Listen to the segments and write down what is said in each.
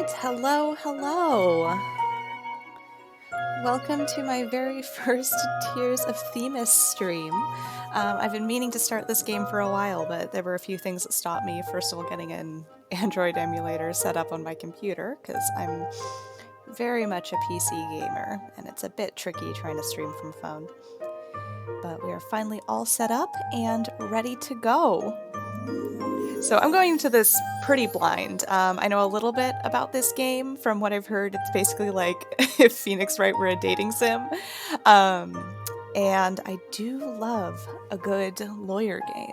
Alright, hello, hello. Welcome to my very first Tears of Themis stream. I've been meaning to start this game for a while, but there were a few things that stopped me. First of all, getting an Android emulator set up on my computer, because I'm very much a PC gamer, and it's a bit tricky trying to stream from phone. But we are finally all set up and ready to go. So I'm going into this pretty blind. I know a little bit about this game. From what I've heard, it's basically like if Phoenix Wright were a dating sim. And I do love a good lawyer game.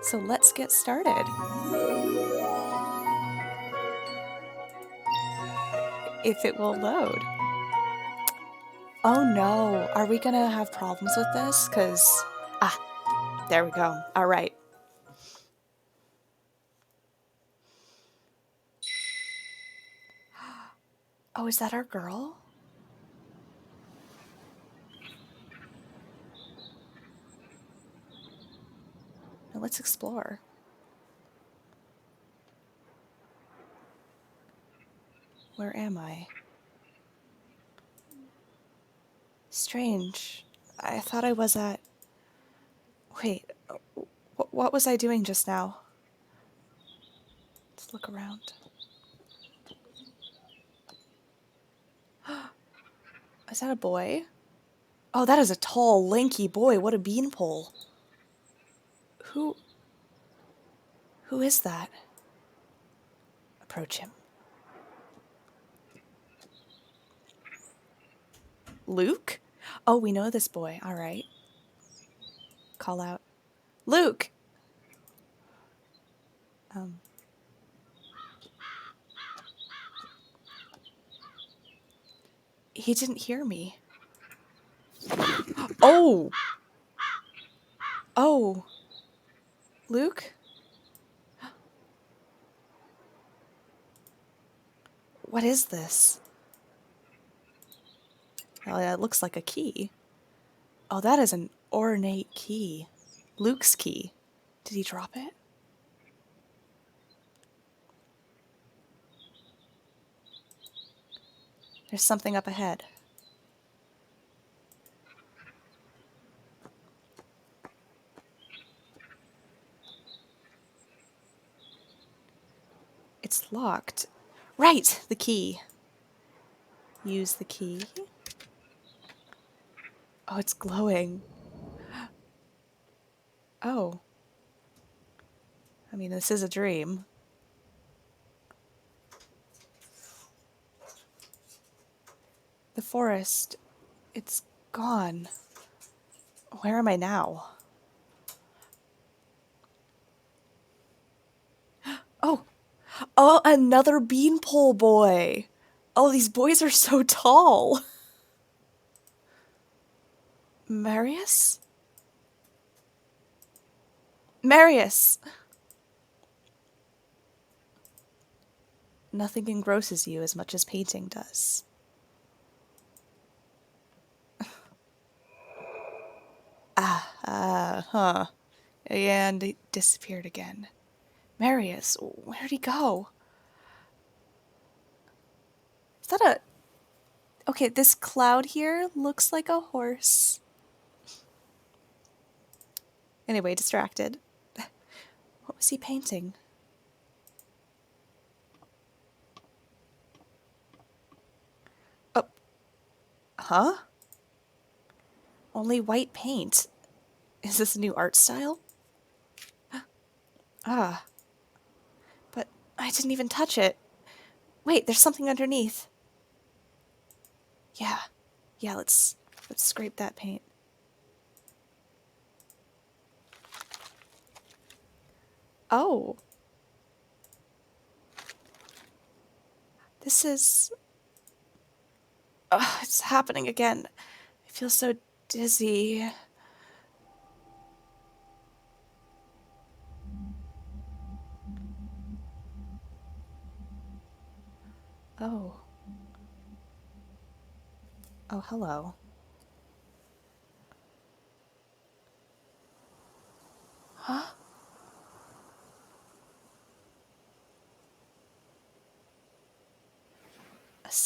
So let's get started. If it will load. Oh no, are we gonna have problems with this? Because, there we go. All right. Oh, is that our girl? Now let's explore. Where am I? Strange. I thought I was at... Wait, what was I doing just now? Let's look around. Is that a boy? Oh, that is a tall, lanky boy. What a beanpole. Who is that? Approach him. Luke? Oh, we know this boy. All right. Call out. Luke! He didn't hear me. Oh! Oh! Luke? What is this? Oh, yeah, it looks like a key. Oh, that is an ornate key. Luke's key. Did he drop it? There's something up ahead. It's locked. Right! The key. Use the key. Oh, it's glowing. Oh. I mean, this is a dream. The forest. It's gone. Where am I now? Oh! Oh, another beanpole boy! Oh, these boys are so tall! Marius? Marius! Nothing engrosses you as much as painting does. Huh. And it disappeared again. Marius, where'd he go? Is that a... Okay, this cloud here looks like a horse. Anyway, distracted. What was he painting? Oh. Huh? Only white paint. Is this a new art style? Ah. But I didn't even touch it. Wait, there's something underneath. Yeah. Yeah, let's scrape that paint. Oh. This is... Ugh, it's happening again. I feel so dizzy. Oh. Oh, hello. Huh?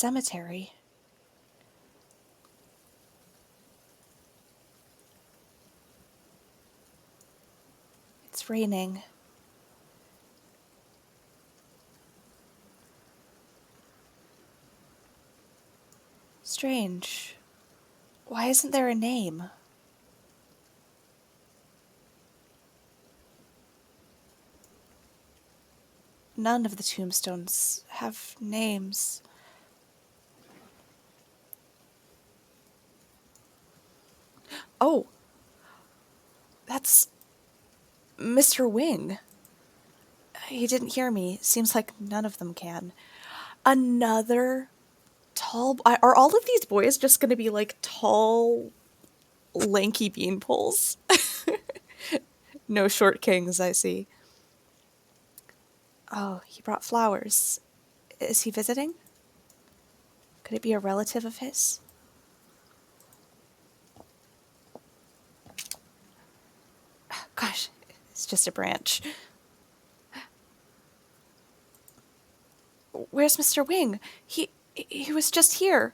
cemetery. It's raining. Strange. Why isn't there a name? None of the tombstones have names. Oh! That's Mr. Wing. He didn't hear me. Seems like none of them can. Another tall... Are all of these boys just going to be like tall, lanky beanpoles? No short kings, I see. Oh, he brought flowers. Is he visiting? Could it be a relative of his? Gosh, it's just a branch. Where's Mr. Wing? He was just here.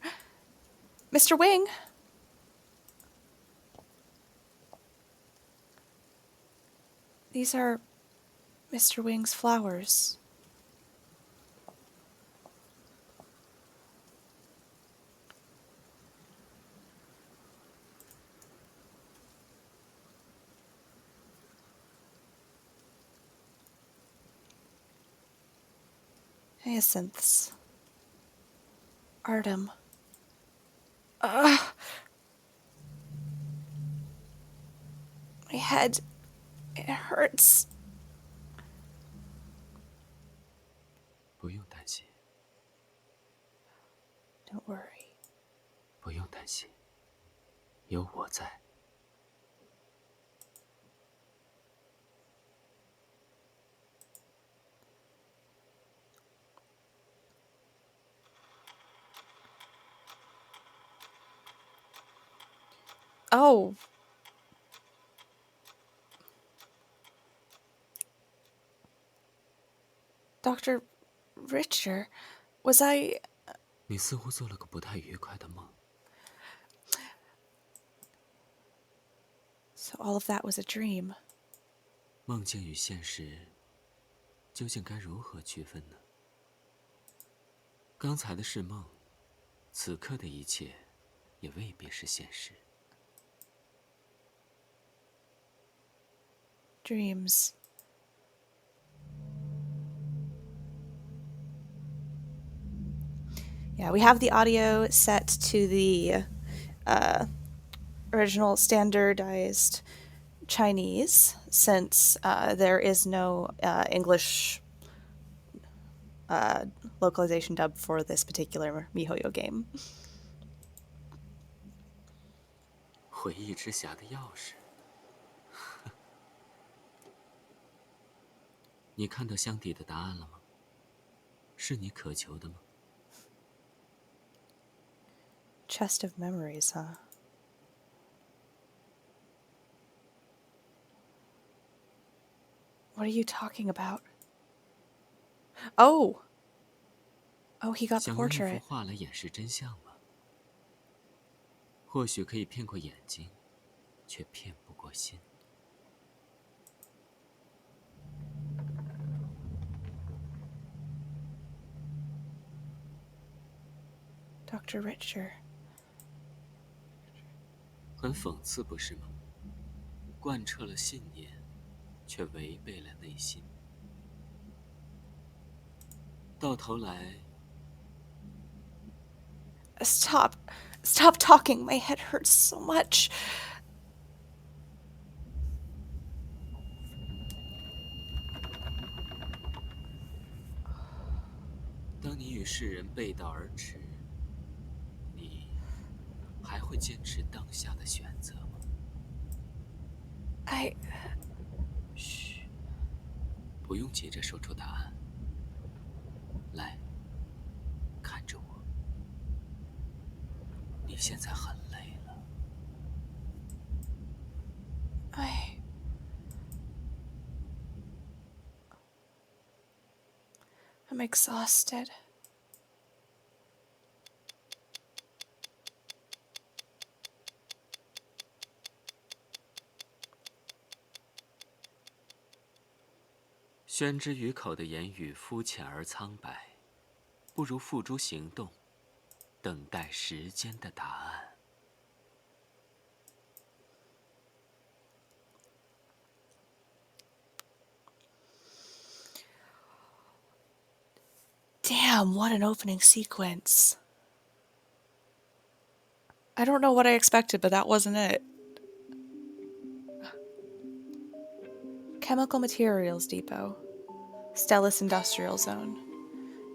Mr. Wing? These are Mr. Wing's flowers. Hyacinths. Artem. Ugh. My head. It hurts. 不用担心， Don't worry. 不用担心，有我在。 Oh. Dr. Richter, was I... 你似乎做了个不太愉快的梦。 So all of that was a dream. 梦境与现实究竟该如何区分呢？刚才的是梦，此刻的一切也未必是现实。 Dreams. Yeah, we have the audio set to the original standardized Chinese, since there is no English localization dub for this particular miHoYo game. 回忆之匣的钥匙，你看到箱底的答案了吗？是你渴求的吗？ Chest of memories, huh? What are you talking about? Oh! Oh, he got the 想用一幅 portrait. 画来掩饰真相吗？或许可以骗过眼睛，却骗不过心。 Dr. Richter. 很讽刺，不是吗？贯彻了信念，却违背了内心。到头来， Stop. Stop talking. My head hurts so much. 当你与世人背道而驰，你还会坚持当下的选择吗？ 嘘，不用急着说出答案。来，看着我。你现在很累了。 I'm exhausted. 宣之于口的言语肤浅而苍白，不如付诸行动，等待时间的答案。Damn, what an opening sequence. I don't know what I expected, but that wasn't it. Chemical Materials Depot. Stellis Industrial Zone.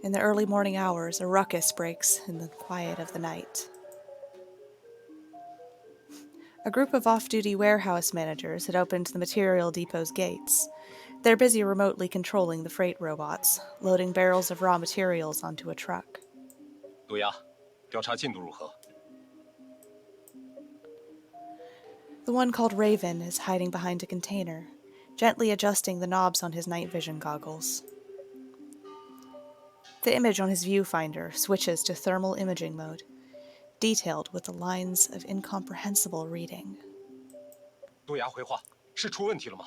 In the early morning hours, a ruckus breaks in the quiet of the night. A group of off-duty warehouse managers had opened the material depot's gates. They're busy remotely controlling the freight robots, loading barrels of raw materials onto a truck. 督牙，调查进度如何？ The one called Raven is hiding behind a container, gently adjusting the knobs on his night vision goggles. The image on his viewfinder switches to thermal imaging mode, detailed with the lines of incomprehensible reading. 督牙回话，是出问题了吗？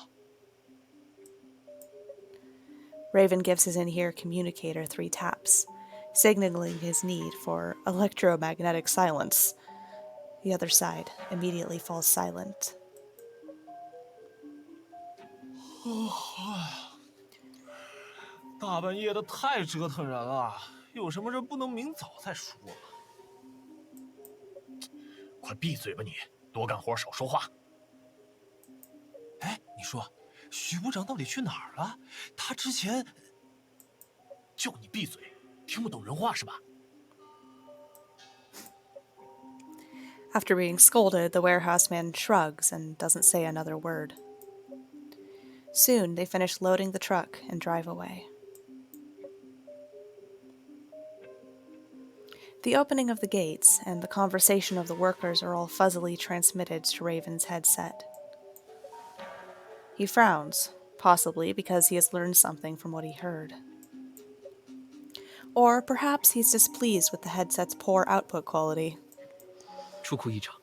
Raven gives his in-ear communicator 3 taps, signaling his need for electromagnetic silence. The other side immediately falls silent. 大半夜的太折腾人了，有什么事不能明早再说吗？快闭嘴吧你，多干活少说话。哎，你说，徐部长到底去哪儿了？他之前叫你闭嘴，听不懂人话是吧？ After being scolded, the warehouse man shrugs and doesn't say another word. Soon, they finish loading the truck and drive away. The opening of the gates and the conversation of the workers are all fuzzily transmitted to Raven's headset. He frowns, possibly because he has learned something from what he heard. Or perhaps he's displeased with the headset's poor output quality. 出库异常。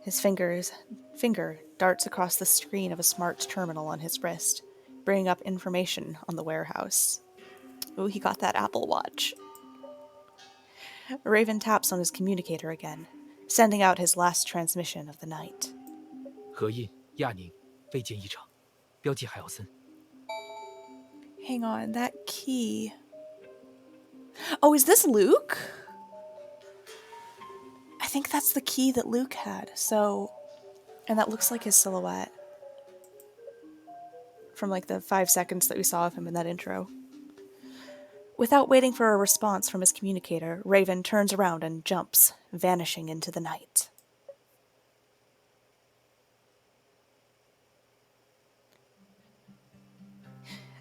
His finger darts across the screen of a smart terminal on his wrist, bringing up information on the warehouse. Ooh, he got that Apple Watch. Raven taps on his communicator again, sending out his last transmission of the night. 何印、亚宁未见异常，标记海奥森。 Hang on, that key... Oh, is this Luke? I think that's the key that Luke had, so... And that looks like his silhouette. From like the 5 seconds that we saw of him in that intro. Without waiting for a response from his communicator, Raven turns around and jumps, vanishing into the night.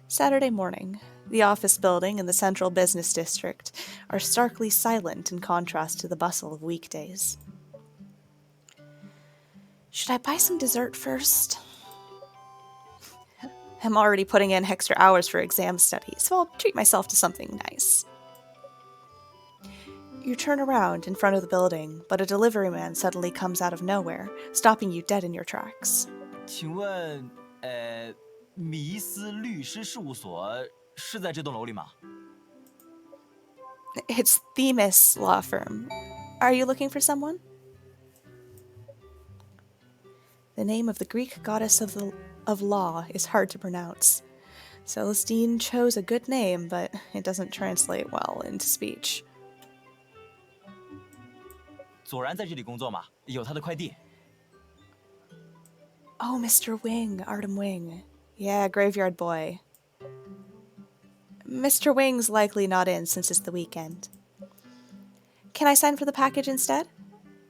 Saturday morning. The office building and the central business district are starkly silent in contrast to the bustle of weekdays. Should I buy some dessert first? I'm already putting in extra hours for exam studies, so I'll treat myself to something nice. You turn around in front of the building, but a delivery man suddenly comes out of nowhere, stopping you dead in your tracks. 请问，米斯律师事务所是在这栋楼里吗？ It's Themis Law Firm. Are you looking for someone? The name of the Greek goddess of law is hard to pronounce. Celestine chose a good name, but it doesn't translate well into speech. 左然在这里工作吗？有他的快递。 Oh, Mr. Wing, Artem Wing. Yeah, Graveyard Boy. Mr. Wing's likely not in since it's the weekend. Can I sign for the package instead?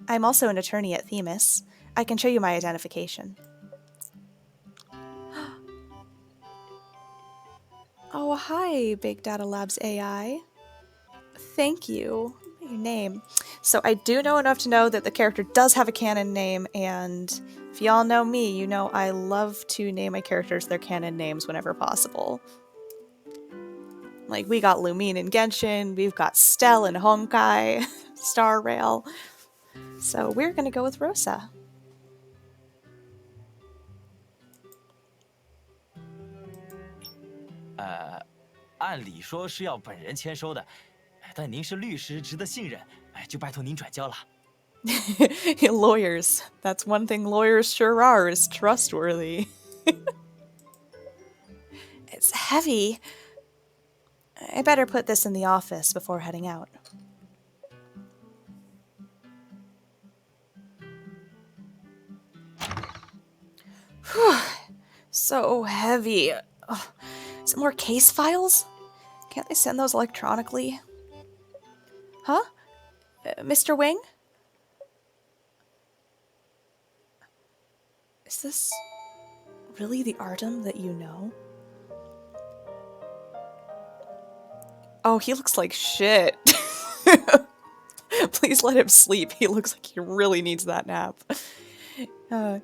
I'm also an attorney at Themis. I can show you my identification. Oh, hi, Big Data Labs AI. Thank you. Your name. So I do know enough to know that the character does have a canon name, and if y'all know me, you know I love to name my characters their canon names whenever possible. Like, we got Lumine in Genshin, we've got Stell in Honkai, Star Rail. So we're gonna go with Rosa. 按理说是要本人签收的，但您是律师，值得信任，就拜托您转交了。Lawyers. That's one thing lawyers sure are, is trustworthy. It's heavy. I better put this in the office before heading out. Whew. So heavy. Ugh. Is it more case files? Can't they send those electronically? Huh? Mr. Wing? Is this really the Artem that you know? Oh, he looks like shit. Please let him sleep. He looks like he really needs that nap.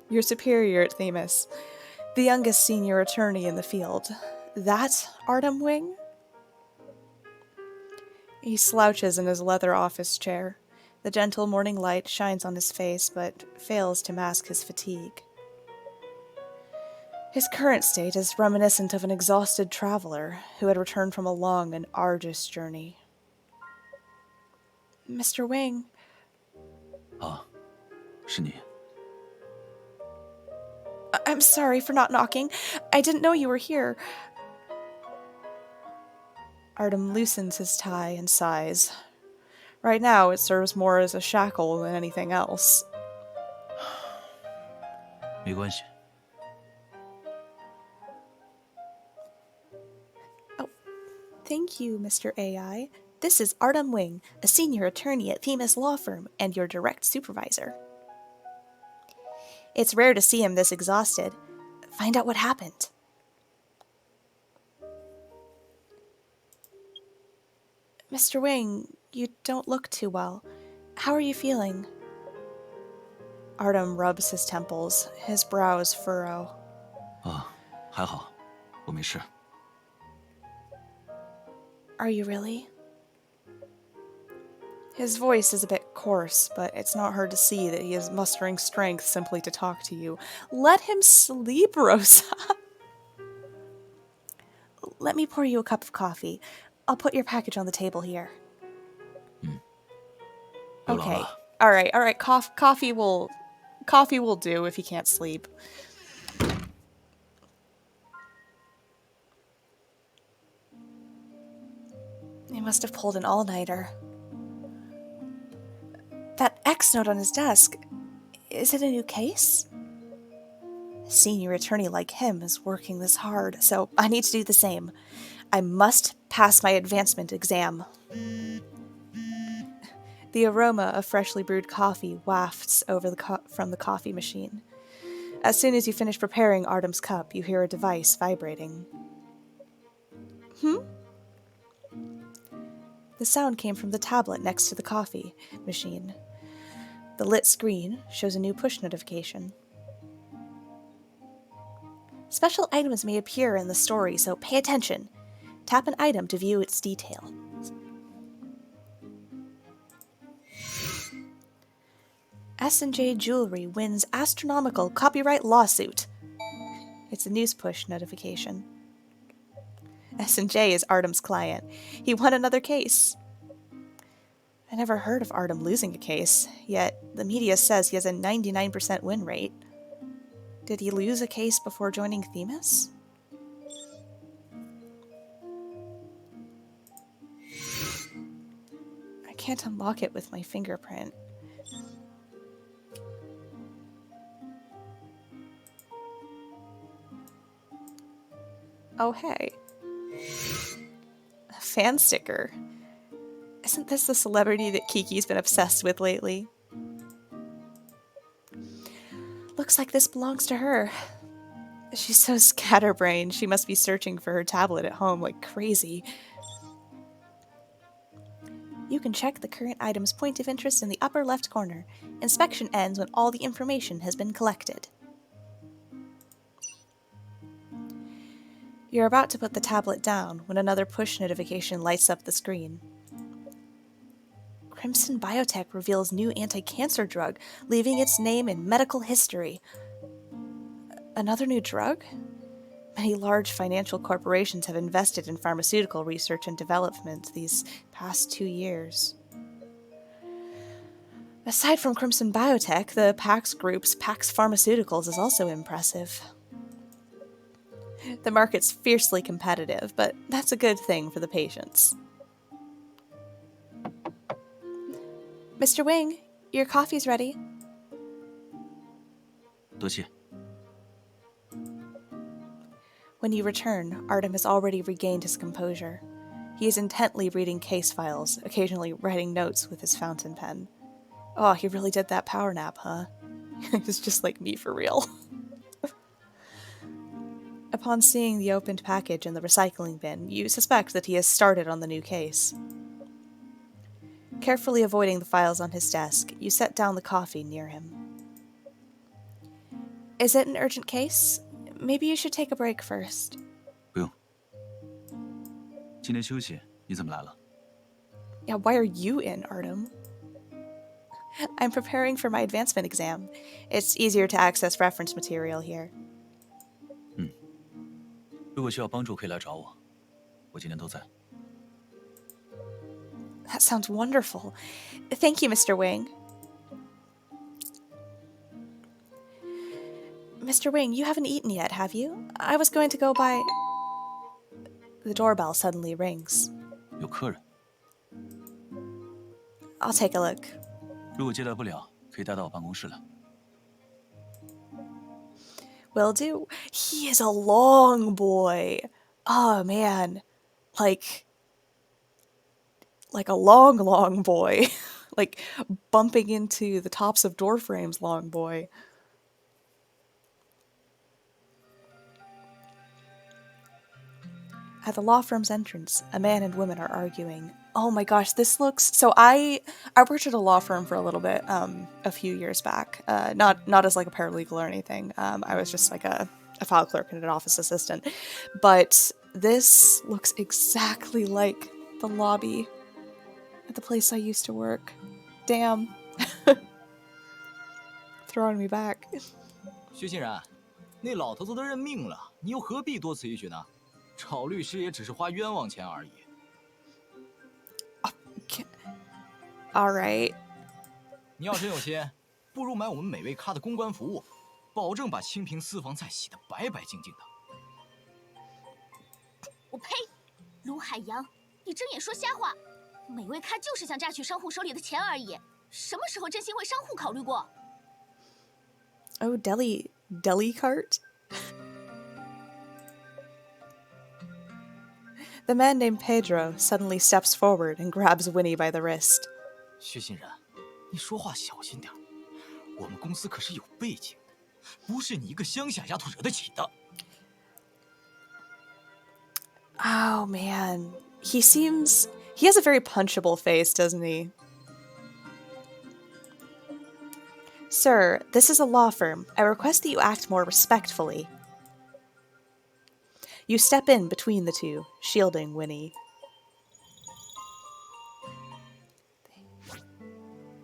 Your superior at Themis. The youngest senior attorney in the field. That Artem Wing? He slouches in his leather office chair. The gentle morning light shines on his face, but fails to mask his fatigue. His current state is reminiscent of an exhausted traveler who had returned from a long and arduous journey. Mr. Wing. 啊，是你。 I'm sorry for not knocking. I didn't know you were here. Artem loosens his tie and sighs. Right now, it serves more as a shackle than anything else. 没关系。 Thank you, Mr. AI. This is Artem Wing, a senior attorney at Themis Law Firm and your direct supervisor. It's rare to see him this exhausted. Find out what happened. Mr. Wing, you don't look too well. How are you feeling? Artem rubs his temples, his brows furrow. 啊，还好，我没事。 Are you really? His voice is a bit coarse, but it's not hard to see that he is mustering strength simply to talk to you. Let him sleep, Rosa. Let me pour you a cup of coffee. I'll put your package on the table here. Okay. All right. Coffee will do if he can't sleep. He must have pulled an all-nighter. That X note on his desk, is it a new case? A senior attorney like him is working this hard, so I need to do the same. I must pass my advancement exam. The aroma of freshly brewed coffee wafts over from the coffee machine. As soon as you finish preparing Artem's cup, you hear a device vibrating. The sound came from the tablet next to the coffee machine. The lit screen shows a new push notification. Special items may appear in the story, so pay attention. Tap an item to view its detail. S&J Jewelry wins astronomical copyright lawsuit. It's a news push notification. S&J is Artem's client. He won another case. I never heard of Artem losing a case, yet the media says he has a 99% win rate. Did he lose a case before joining Themis? I can't unlock it with my fingerprint. Oh, hey. A fan sticker. Isn't this the celebrity that Kiki's been obsessed with lately? Looks like this belongs to her. She's so scatterbrained, she must be searching for her tablet at home like crazy. You can check the current item's point of interest in the upper left corner. Inspection ends when all the information has been collected. You're about to put the tablet down when another push notification lights up the screen. Crimson Biotech reveals new anti-cancer drug, leaving its name in medical history. Another new drug? Many large financial corporations have invested in pharmaceutical research and development these past 2 years. Aside from Crimson Biotech, the Pax Group's Pax Pharmaceuticals is also impressive. The market's fiercely competitive, but that's a good thing for the patients. Mr. Wing, your coffee's ready. 多谢。 When you return, Artem has already regained his composure. He is intently reading case files, occasionally writing notes with his fountain pen. Oh, he really did that power nap, huh? It's just like me for real. Upon seeing the opened package in the recycling bin, you suspect that he has started on the new case. Carefully avoiding the files on his desk, you set down the coffee near him. Is it an urgent case? Maybe you should take a break first. 不用。今天休息，你怎么来了？ Yeah, why are you in, Artem? I'm preparing for my advancement exam. It's easier to access reference material here. 如果需要帮助，可以来找我，我今天都在。 That sounds wonderful. Thank you, Mr. Wing. Mr. Wing, you haven't eaten yet, have you? I was going to go by... The doorbell suddenly rings. 有客人， I'll take a look. 如果接待不了，可以带到我办公室来。 Will do. He is a long boy. Oh, man. Like a long, long boy. Like bumping into the tops of door frames, long boy. At the law firm's entrance, a man and woman are arguing. Oh my gosh, this looks... So I worked at a law firm for a little bit, a few years back. Not as like a paralegal or anything. I was just like a file clerk and an office assistant. But this looks exactly like the lobby at the place I used to work. Damn. Throwing me back. 徐欣然，那老头子都认命了，你又何必多此一举呢？找律师也只是花冤枉钱而已。Alright. 你要真有心，不如买我们美味咖的公关服务，保证把清平私房菜洗得白白净净的。我呸！卢海洋，你睁眼说瞎话！美味咖就是想榨取商户手里的钱而已，什么时候真心为商户考虑过？ Oh, deli cart? The man named Pedro suddenly steps forward and grabs Winnie by the wrist. 徐欣然，你说话小心点，我们公司可是有背景的，不是你一个乡下丫头惹得起的。 Oh, man. He has a very punchable face, doesn't he? Sir, this is a law firm. I request that you act more respectfully. You step in between the two, shielding Winnie.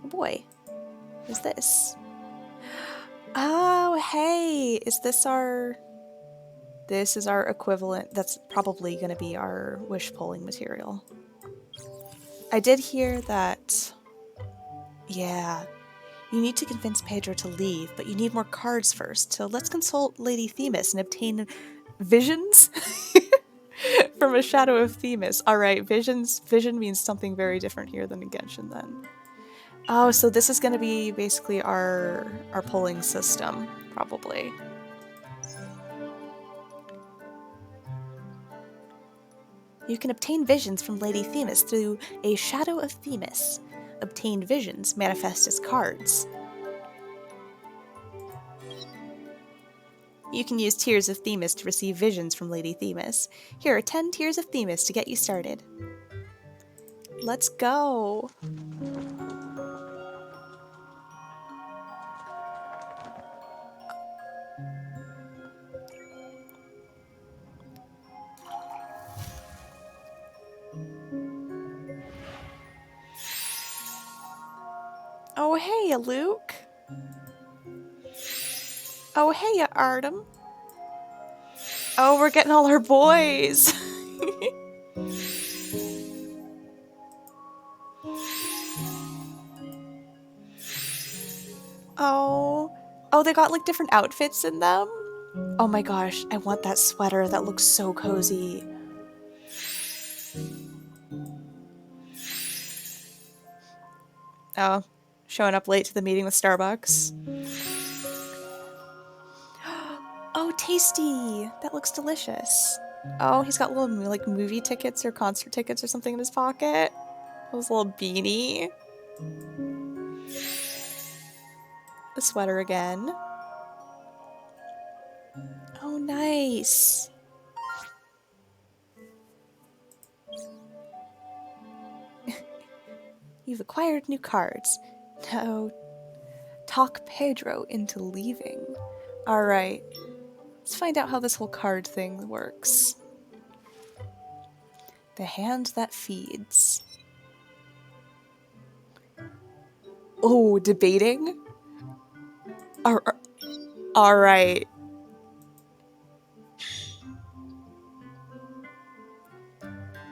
Oh boy. Who's this? Oh, hey! Is this our... This is our equivalent. That's probably going to be our wish polling material. I did hear that... Yeah. You need to convince Pedro to leave, but you need more cards first. So let's consult Lady Themis and obtain visions from a Shadow of Themis. Alright, vision means something very different here than in Genshin then. Oh, so this is going to be basically our polling system, probably. You can obtain visions from Lady Themis through a Shadow of Themis. Obtained visions manifest as cards. You can use Tears of Themis to receive visions from Lady Themis. Here are 10 Tears of Themis to get you started. Let's go! Oh, hey, Luke. Oh, hey, Artem. Oh, we're getting all our boys! Oh. Oh, they got like different outfits in them? Oh my gosh, I want that sweater. That looks so cozy. Oh, showing up late to the meeting with Starbucks. Oh, tasty! That looks delicious. Oh, he's got little like movie tickets or concert tickets or something in his pocket. His little beanie. The sweater again. Oh, nice. You've acquired new cards. Now, talk Pedro into leaving. Alright. Let's find out how this whole card thing works. The hand that feeds. Oh, debating? Alright.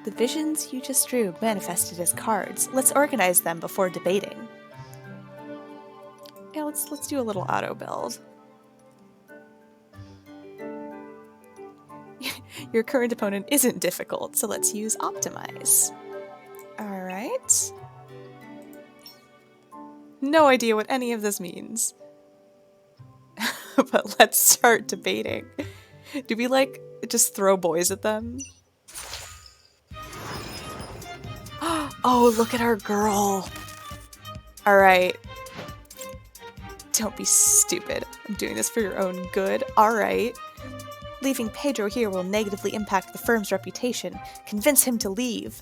The visions you just drew manifested as cards. Let's organize them before debating. Yeah, let's do a little auto build. Your current opponent isn't difficult, so let's use optimize. Alright. No idea what any of this means. But let's start debating. Do we like just throw boys at them? Oh, look at our girl. Alright. Don't be stupid. I'm doing this for your own good. Alright. Leaving Pedro here will negatively impact the firm's reputation. Convince him to leave.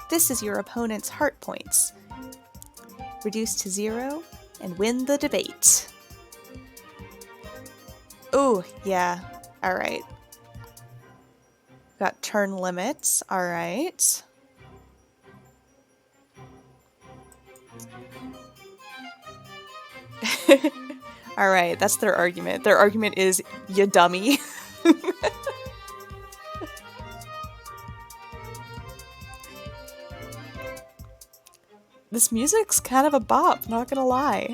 This is your opponent's heart points. Reduce to 0 and win the debate. Ooh, yeah. Alright. Got turn limits. Alright. Alright, that's their argument. Their argument is, you dummy. This music's kind of a bop, not gonna lie.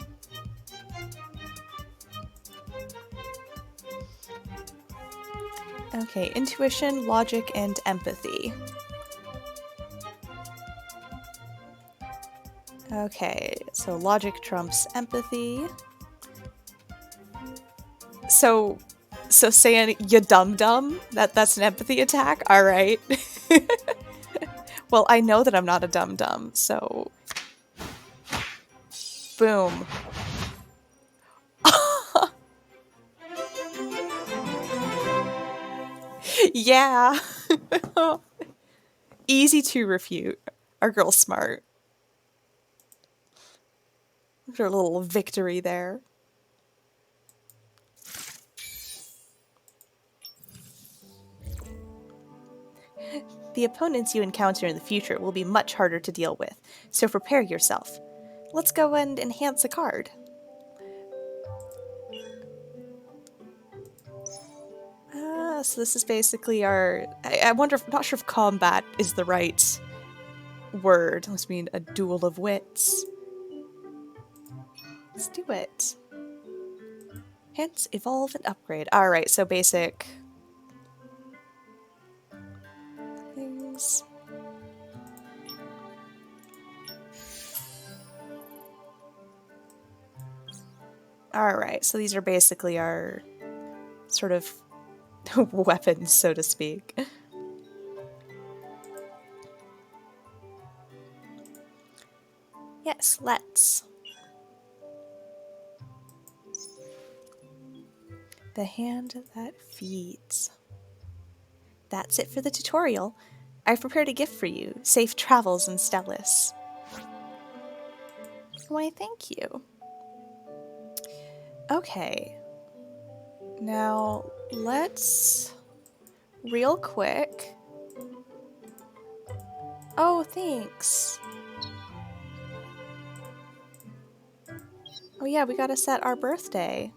Okay, intuition, logic, and empathy. Okay, so logic trumps empathy. So saying you dum-dum, that's an empathy attack? Alright. Well, I know that I'm not a dum-dum, so... Boom. Yeah. Easy to refute. Our girl's smart. Look at her little victory there. The opponents you encounter in the future will be much harder to deal with, so prepare yourself. Let's go and enhance a card. So this is basically our... I wonder if... I'm not sure if combat is the right word. It must mean a duel of wits. Let's do it. Hence, evolve and upgrade. Alright, so basic... things. Alright, so these are basically our sort of weapons, so to speak. Yes, let's. The hand that feeds. That's it for the tutorial. I've prepared a gift for you. Safe travels in Stellis. Why, thank you. Okay. Now, let's... real quick... Oh, thanks. Oh yeah, we gotta set our birthday.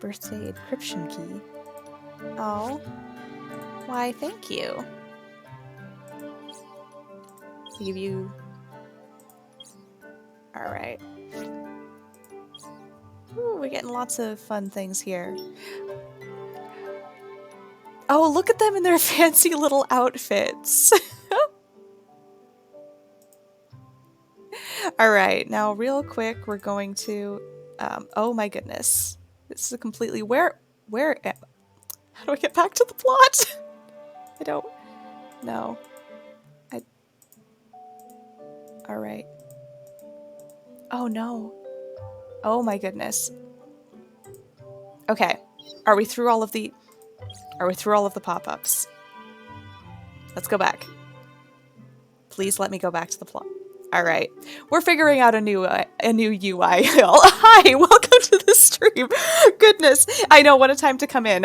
birthday encryption key. Oh. Why, thank you. Give you... Alright. Ooh, we're getting lots of fun things here. Oh, look at them in their fancy little outfits. Alright, now real quick, we're going to... oh my goodness. This is a completely... Where am... How do I get back to the plot? I don't know. Alright. Oh no. Oh my goodness. Okay. Are we through all of the pop-ups? Let's go back. Please let me go back to the plot. Alright. We're figuring out a new UI. Hi! Welcome to the stream! Goodness! I know, what a time to come in.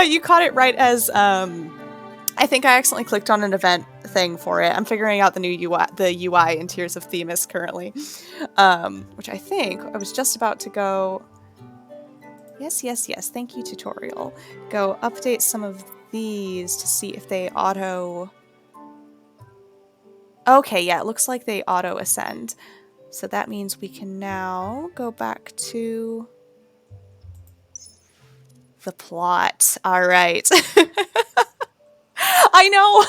You caught it right as, I think I accidentally clicked on an event thing for it. I'm figuring out the UI in Tears of Themis currently. Which I think I was just about to go... Yes, yes, yes. Thank you, tutorial. Go update some of these to see if they auto... Okay, yeah, it looks like they auto ascend. So that means we can now go back to the plot. All right. I know.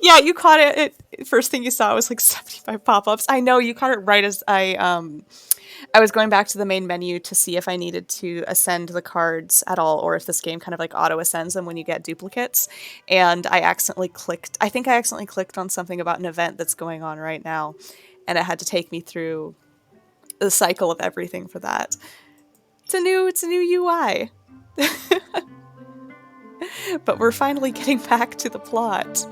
Yeah, you caught it. First thing you saw was like 75 pop-ups. I know, you caught it right as I was going back to the main menu to see if I needed to ascend the cards at all, or if this game kind of like auto ascends them when you get duplicates. And I accidentally clicked on something about an event that's going on right now, and it had to take me through the cycle of everything for that. It's a new UI. But we're finally getting back to the plot.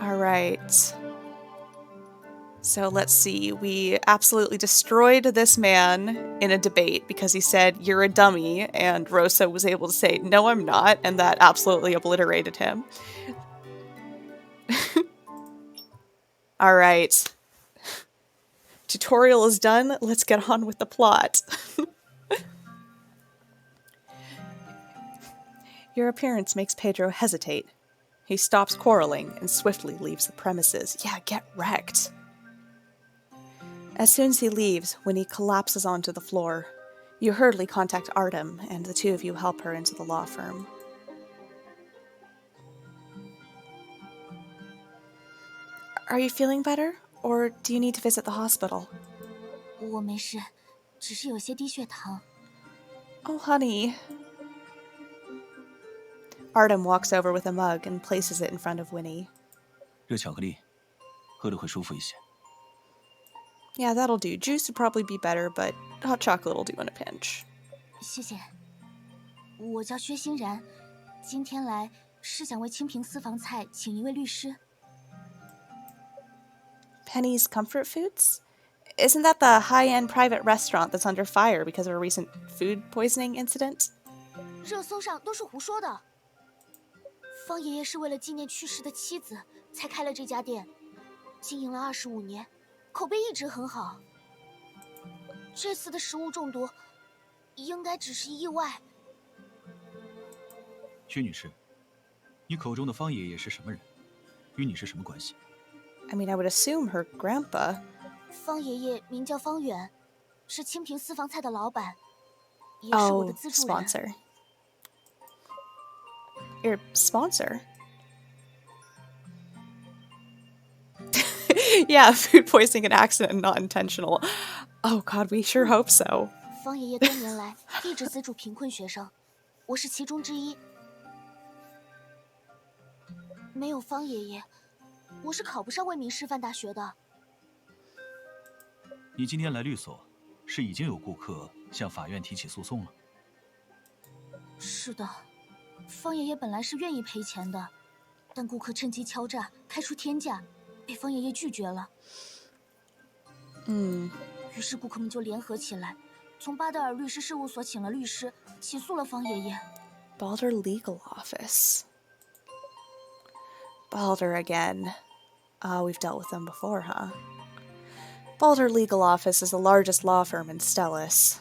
All right. So let's see, we absolutely destroyed this man in a debate because he said, "You're a dummy," and Rosa was able to say, "No, I'm not," and that absolutely obliterated him. Alright. Tutorial is done, let's get on with the plot. Your appearance makes Pedro hesitate. He stops quarreling and swiftly leaves the premises. Yeah, get wrecked. As soon as he leaves, Winnie collapses onto the floor. You hurriedly contact Artem, and the two of you help her into the law firm. Are you feeling better? Or do you need to visit the hospital? 我没事，只是有些低血糖。 Oh, honey. Artem walks over with a mug and places it in front of Winnie. 热巧克力，喝了会舒服一些。 Yeah, that'll do. Juice would probably be better, but hot chocolate will do in a pinch. 谢谢。我叫薛欣然，今天来是想为清平私房菜请一位律师。 Penny's Comfort Foods? Isn't that the high-end private restaurant that's under fire because of a recent food poisoning incident? 热搜上都是胡说的。方爷爷是为了纪念去世的妻子才开了这家店，经营了25年，口碑一直很好。这次的食物中毒，应该只是意外。薛女士，你口中的方爷爷是什么人？与你是什么关系？ I mean, I would assume her grandpa. 方爷爷名叫方远，是清平私房菜的老板，也是我的 Oh, 资助人。 sponsor. Your sponsor? Yeah, food poisoning and accident, not intentional. Oh god, we sure hope so. 方爷爷多年来一直资助贫困学生，我是其中之一。没有方爷爷，我是考不上未名师范大学的。你今天来律所，是已经有顾客向法院提起诉讼了？是的，方爷爷本来是愿意赔钱的，但顾客趁机敲诈，开出天价，被方爷爷拒绝了。于是顾客们就联合起来，从巴德尔律师事务所请了律师，起诉了方爷爷。Balder Legal Office. Balder again. We've dealt with them before, huh? Balder Legal Office is the largest law firm in Stellis.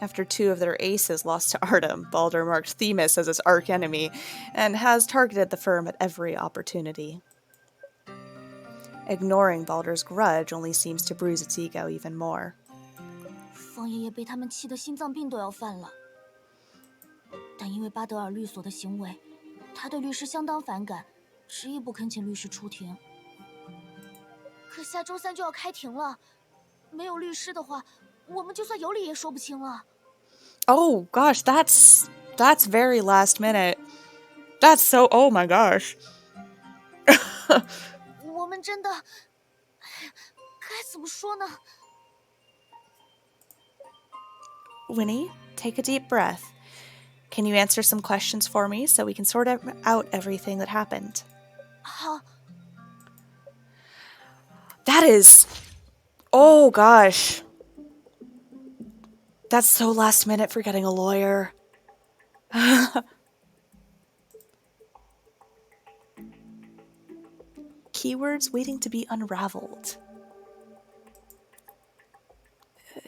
After 2 of their aces lost to Artem, Balder marked Themis as his archenemy and has targeted the firm at every opportunity. Ignoring Balder's grudge only seems to bruise its ego even more. 方爷爷被他们气得心脏病都要犯了。但因为巴德尔律所的行为，他对律师相当反感，执意不肯请律师出庭。可下周3就要开庭了，没有律师的话，我们就算有理也说不清了。Oh gosh, that's very last minute. That's so, oh my gosh. 我们真的该怎么说呢？ Winnie, take a deep breath. Can you answer some questions for me so we can sort out everything that happened? 好， That is... Oh gosh. That's so last minute for getting a lawyer. Keywords waiting to be unraveled.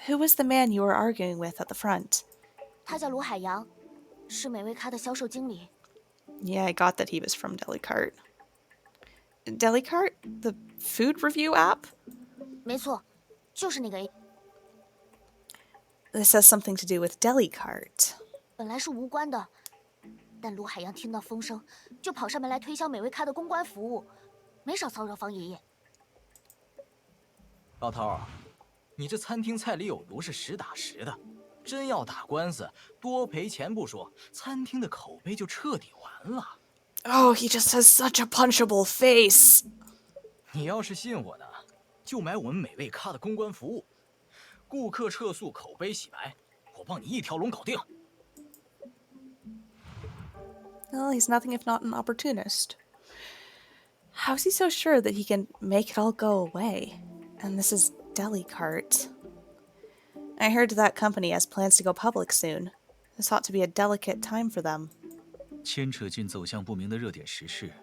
Who was the man you were arguing with at the front? 他叫卢海洋，是美味咖的销售经理。 Yeah, I got that he was from Delicart. Delicart? The food review app? 没错，就是那个 A。 This has something to do with Delicart. 本来是无关的，但卢海洋听到风声，就跑上门来推销美味咖的公关服务，没少骚扰方爷爷。老头儿，你这餐厅菜里有毒是实打实的，真要打官司，多赔钱不说，餐厅的口碑就彻底完了。 Oh, he just has such a punchable face. 你要是信我的，就买我们美味咖的公关服务，顾客撤诉，口碑洗白，我帮你一条龙搞定。 Well, he's nothing if not an opportunist. How's he so sure that he can make it all go away? And this is Delicart. I heard that company has plans to go public soon. This ought to be a delicate time for them. 牵扯进走向不明的热点时事，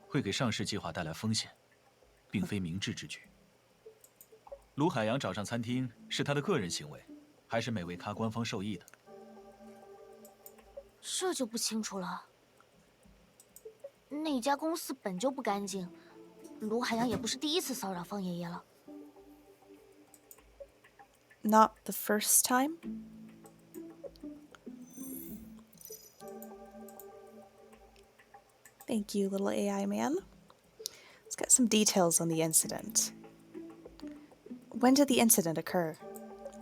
会给上市计划带来风险，并非明智之举。卢海洋找上餐厅是他的个人行为，还是美味咖官方授意的？这就不清楚了。那家公司本就不干净，卢海洋也不是第一次骚扰方爷爷了。 Not the first time? Thank you, little AI man. Let's get some details on the incident. When did the incident occur?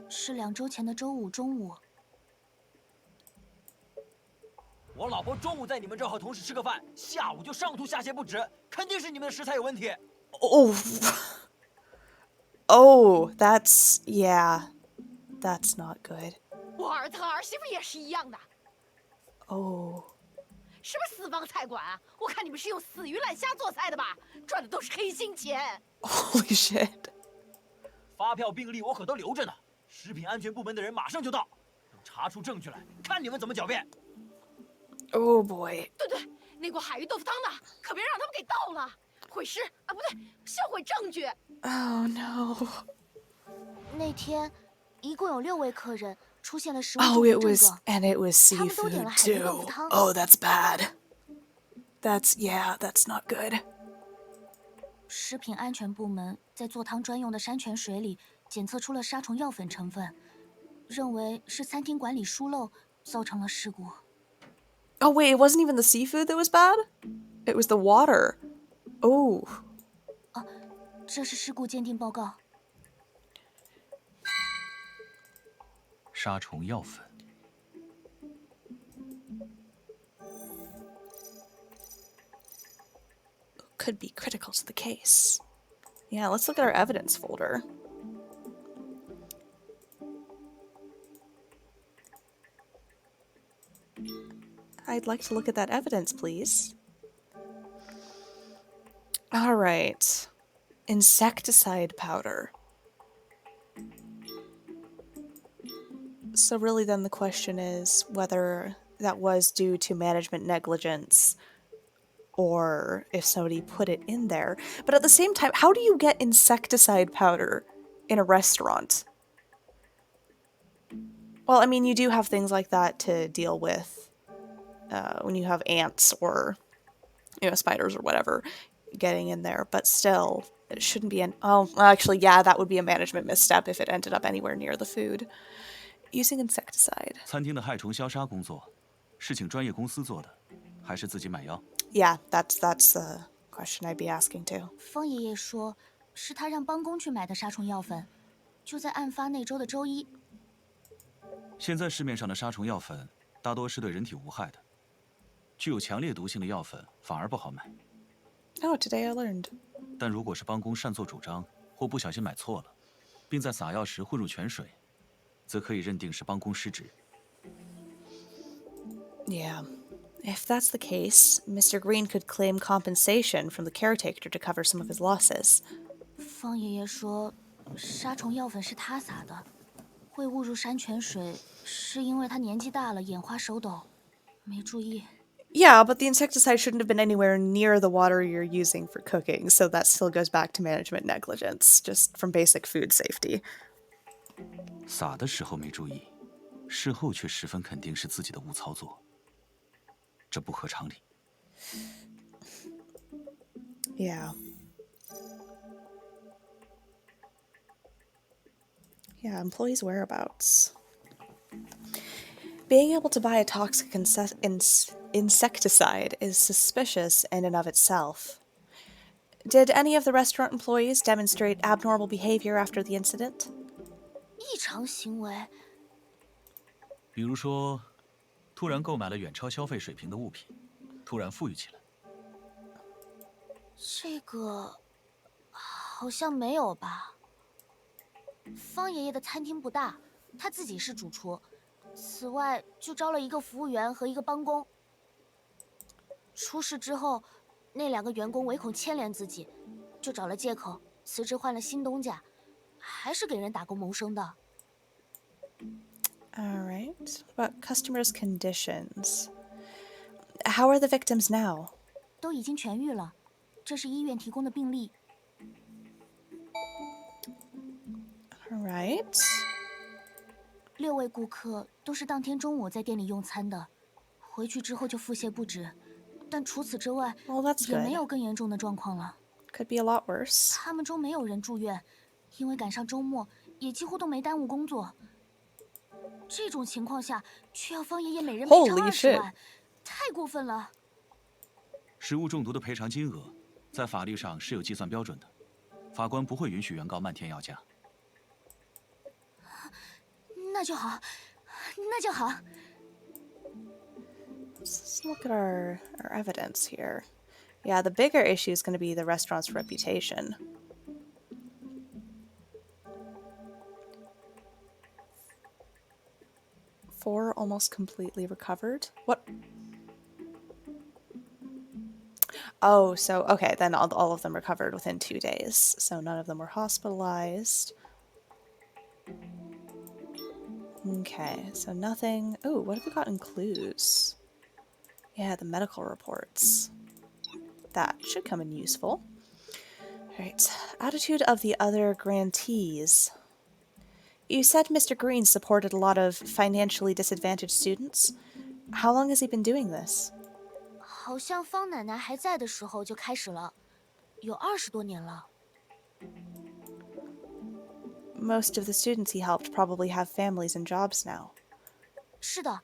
是2周前的周5中午。 我老婆中午在你们这儿和同事吃个饭，下午就上吐下泻不止，肯定是你们的食材有问题。 Oh. Oh, yeah. That's not good. 我儿子和儿媳妇也是一样的， Oh. 是不是私房菜馆啊？我看你们是用死鱼烂虾做菜的吧，赚的都是黑心钱。 Holy shit. 发票病历我可都留着呢，食品安全部门的人马上就到，等查出证据来，看你们怎么狡辩。 Oh boy. 对，那锅海鱼豆腐汤呢？可别让他们给盗了，毁尸啊，不对，销毁证据。 Oh no. 那天一共有6位客人出现了食物 Oh, 中 it 毒症 was, 状， and it was 他们都点 seafood 了海鱼豆腐 too. 汤。 Oh, that's bad. That's not good. 食品安全部门在做汤专用的山泉水里检测出了杀虫药粉成分，认为是餐厅管理疏漏造成了事故。 Oh wait, it wasn't even the seafood that was bad? It was the water. Oh. 这是事故鉴定报告。 杀虫药粉。 Could be critical to the case. Yeah, let's look at our evidence folder. I'd like to look at that evidence, please. All right. Insecticide powder. So really then the question is whether that was due to management negligence or if somebody put it in there. But at the same time, how do you get insecticide powder in a restaurant? Well, I mean, you do have things like that to deal with when you have ants or, spiders or whatever getting in there. But still, it shouldn't be an... Oh, actually, yeah, that would be a management misstep if it ended up anywhere near the food. Using insecticide. 餐厅的害虫消杀工作，是请专业公司做的，还是自己买药？ Yeah, that's the question I'd be asking too. 方爷爷说，是他让帮工去买的杀虫药粉，就在案发那周的周一。现在市面上的杀虫药粉大多是对人体无害的，具有强烈毒性的药粉反而不好买。Oh, today I learned. 但如果是帮工擅作主张或不小心买错了，并在撒药时混入泉水，则可以认定是帮工失职。Yeah. If that's the case, Mr. Green could claim compensation from the caretaker to cover some of his losses. 方爷爷说，杀虫药粉是他撒的，会误入山泉水，是因为他年纪大了，眼花手抖，没注意。Yeah, but the insecticide shouldn't have been anywhere near the water you're using for cooking, so that still goes back to management negligence, just from basic food safety. 撒的时候没注意，事后却十分肯定是自己的误操作。 这不合常理。Yeah. Yeah, employees' whereabouts. Being able to buy a toxic insecticide is suspicious in and of itself. Did any of the restaurant employees demonstrate abnormal behavior after the incident? 异常行为，比如说，突然购买了远超消费水平的物品，突然富裕起来。这个好像没有吧？方爷爷的餐厅不大，他自己是主厨，此外就招了一个服务员和一个帮工。出事之后，那2个员工唯恐牵连自己，就找了借口辞职换了新东家，还是给人打工谋生的。 All right. What about customers' conditions? How are the victims now? 都已经痊愈了，这是医院提供的病历。 All right. 6位顾客都是当天中午在店里用餐的，回去之后就腹泻不止，但除此之外 Well, that's 也没 good. 有更严重的状况了。 Could be a lot worse. 他们中没有人住院，因为赶上周末，也几乎都没耽误工作。这种情况下，却要方爷爷每人赔偿 Holy 20 shit. 万，太过分了。食物中毒的赔偿金额，在法律上是有计算标准的，法官不会允许原告漫天要价。那就好，那就好。 Let's look at our evidence here. Yeah, the bigger issue is going to be the restaurant's reputation. Four almost completely recovered. What? Oh, so, okay, then all of them recovered within 2 days. So none of them were hospitalized. Okay, so nothing... Oh, what have we got in clues? Yeah, the medical reports. That should come in useful. Alright, attitude of the other grantees. You said Mr. Green supported a lot of financially disadvantaged students. How long has he been doing this? 好像方奶奶还在的时候就开始了，有20多年了。 Most of the students he helped probably have families and jobs now. 是的，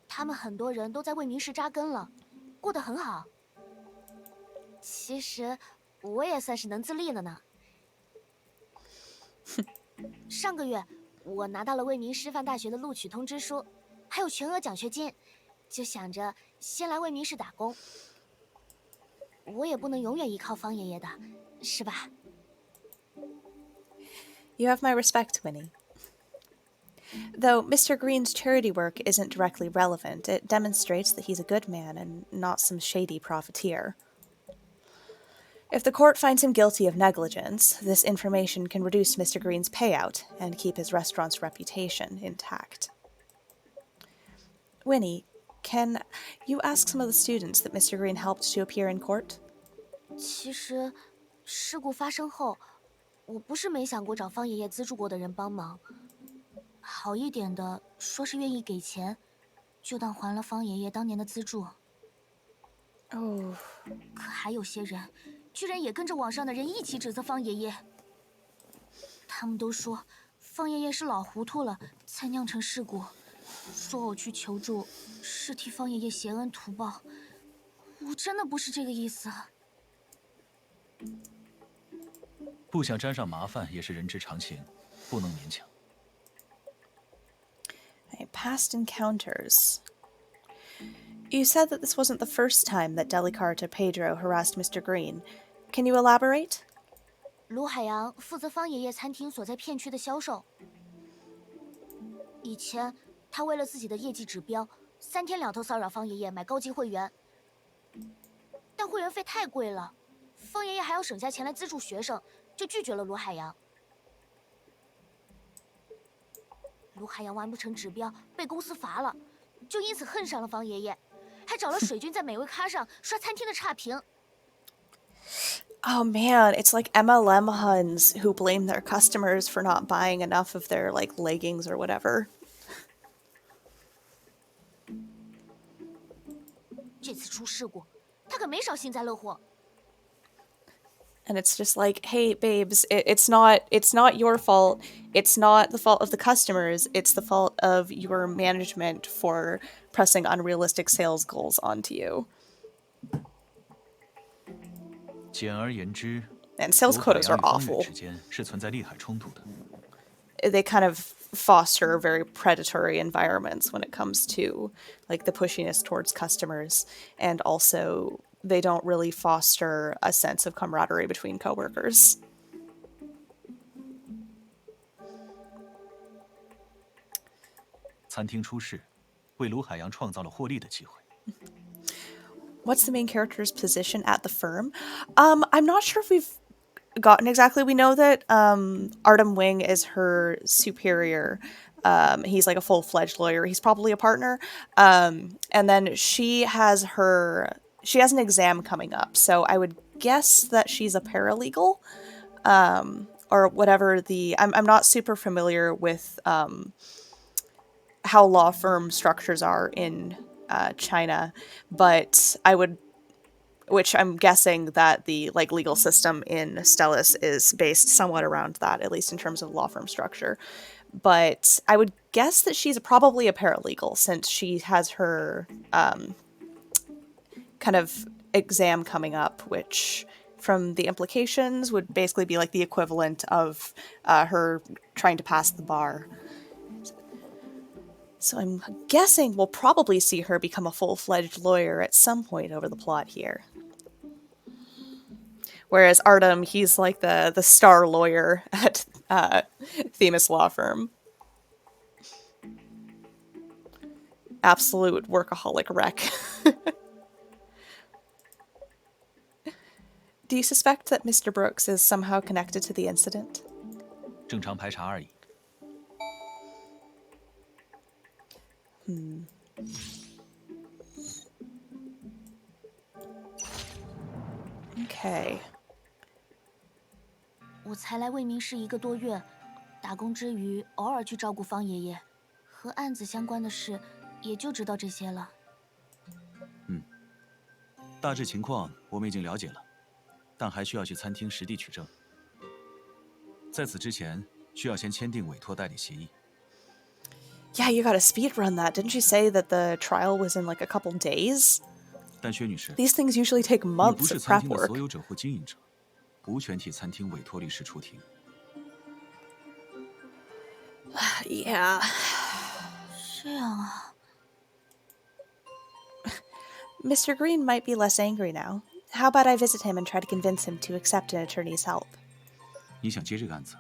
他们很多人都在未名市扎根了，过得很好。其实我也算是能自立了呢。上个月我拿到了未名师范大学的录取通知书，还有全额奖学金，就想着先来未名市打工。我也不能永远依靠方爷爷的，是吧？ You have my respect, Winnie. Though Mr. Green's charity work isn't directly relevant, it demonstrates that he's a good man and not some shady profiteer. If the court finds him guilty of negligence, this information can reduce Mr. Green's payout and keep his restaurant's reputation intact. Winnie, can you ask some of the students that Mr. Green helped to appear in court? 其实，事故发生后，我不是没想过找方爷爷资助过的人帮忙。好一点的，说是愿意给钱，就当还了方爷爷当年的资助。Oh. 可还有些人，居然也跟着网上的人一起指责方爷爷。他们都说，方爷爷是老糊涂了，才酿成事故。说我去求助，是替方爷爷谢恩图报。我真的不是这个意思。不想沾上麻烦也是人之常情，不能勉强。Past encounters. You said that this wasn't the first time that Delicart or Pedro harassed Mr. Green. Can you elaborate? 卢海洋负责方爷爷餐厅所在片区的销售。以前他为了自己的业绩指标，3天2头骚扰方爷爷买高级会员，但会员费太贵了，方爷爷还要省下钱来资助学生，就拒绝了卢海洋。卢海洋完不成指标，被公司罚了，就因此恨上了方爷爷，还找了水军在美味咖上刷餐厅的差评。Oh man, it's like MLM Huns who blame their customers for not buying enough of their like leggings or whatever. 这次出事故，他可没少幸灾乐祸。And it's just like, hey, babes, it's not your fault. It's not the fault of the customers. It's the fault of your management for pressing unrealistic sales goals onto you. 简而言之 And sales quotas are 卢海洋与方 awful. 远之间是存在利害冲突的。They kind of foster very predatory environments when it comes to like the pushiness towards customers, and also they don't really foster a sense of camaraderie between coworkers. 餐厅出事，为卢海洋创造了获利的机会。What's the main character's position at the firm? I'm not sure if we've gotten exactly. We know that Artem Wing is her superior. He's like a full-fledged lawyer. He's probably a partner. And then she has an exam coming up. So I would guess that she's a paralegal, or whatever I'm not super familiar with how law firm structures are in China, but which I'm guessing that the like legal system in Stellis is based somewhat around that, at least in terms of law firm structure. But I would guess that she's probably a paralegal, since she has her kind of exam coming up, which from the implications would basically be like the equivalent of her trying to pass the bar. So I'm guessing we'll probably see her become a full-fledged lawyer at some point over the plot here. Whereas Artem, he's like the star lawyer at Themis law firm. Absolute workaholic wreck. Do you suspect that Mr. Brooks is somehow connected to the incident? 正常排查而已。Okay. 我才来魏明市1个多月，打工之余偶尔去照顾方爷爷，和案子相关的事也就知道这些了。大致情况我们已经了解了，但还需要去餐厅实地取证。在此之前，需要先签订委托代理协议。Yeah, you gotta speedrun that. Didn't you say that the trial was in like a couple days? 但薛女士， These things usually take 你不 months 是 of 餐 prep 厅的 work. 所有者或经营者，无权替餐厅委托律师出庭。Yeah. 这样啊。 Mr. Green might be less angry now. How about I visit him and try to convince him to accept an attorney's help? 你想接这个案子？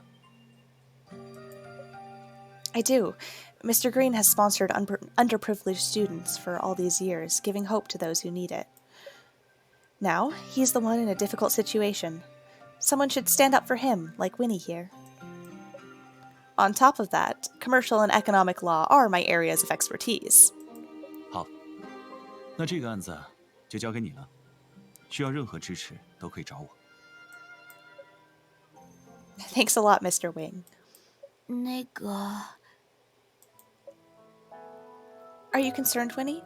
I do. Mr. Green has sponsored underprivileged students for all these years, giving hope to those who need it. Now, he's the one in a difficult situation. Someone should stand up for him, like Winnie here. On top of that, commercial and economic law are my areas of expertise. 好，那这个案子就交给你了，需要任何支持都可以找我。Thanks a lot, Mr. Wing. 那个， Are you concerned, Winnie?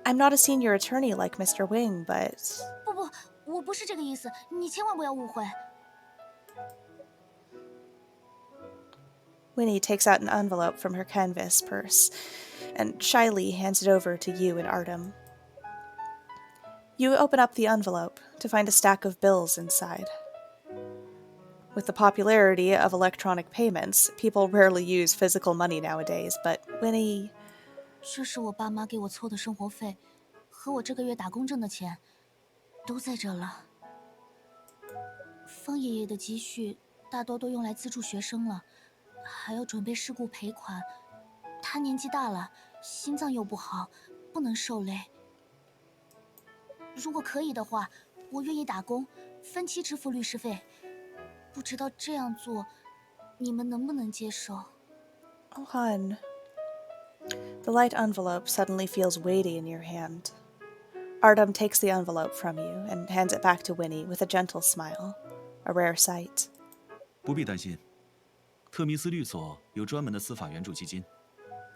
I'm not a senior attorney like Mr. Wing, but... 不，我不是这个意思，你千万不要误会。Winnie takes out an envelope from her canvas purse and shyly hands it over to you and Artem. You open up the envelope to find a stack of bills inside. With the popularity of electronic payments, people rarely use physical money nowadays, but Winnie... 这是我爸妈给我凑的生活费，和我这个月打工挣的钱，都在这了。方爷爷的积蓄大多都用来资助学生了，还要准备事故赔款。他年纪大了，心脏又不好，不能受累。如果可以的话，我愿意打工，分期支付律师费。不知道这样做，你们能不能接受？ Oh, hon. The light envelope suddenly feels weighty in your hand. Artem takes the envelope from you and hands it back to Winnie with a gentle smile, a rare sight. 不必担心，特密斯律所有专门的司法援助基金，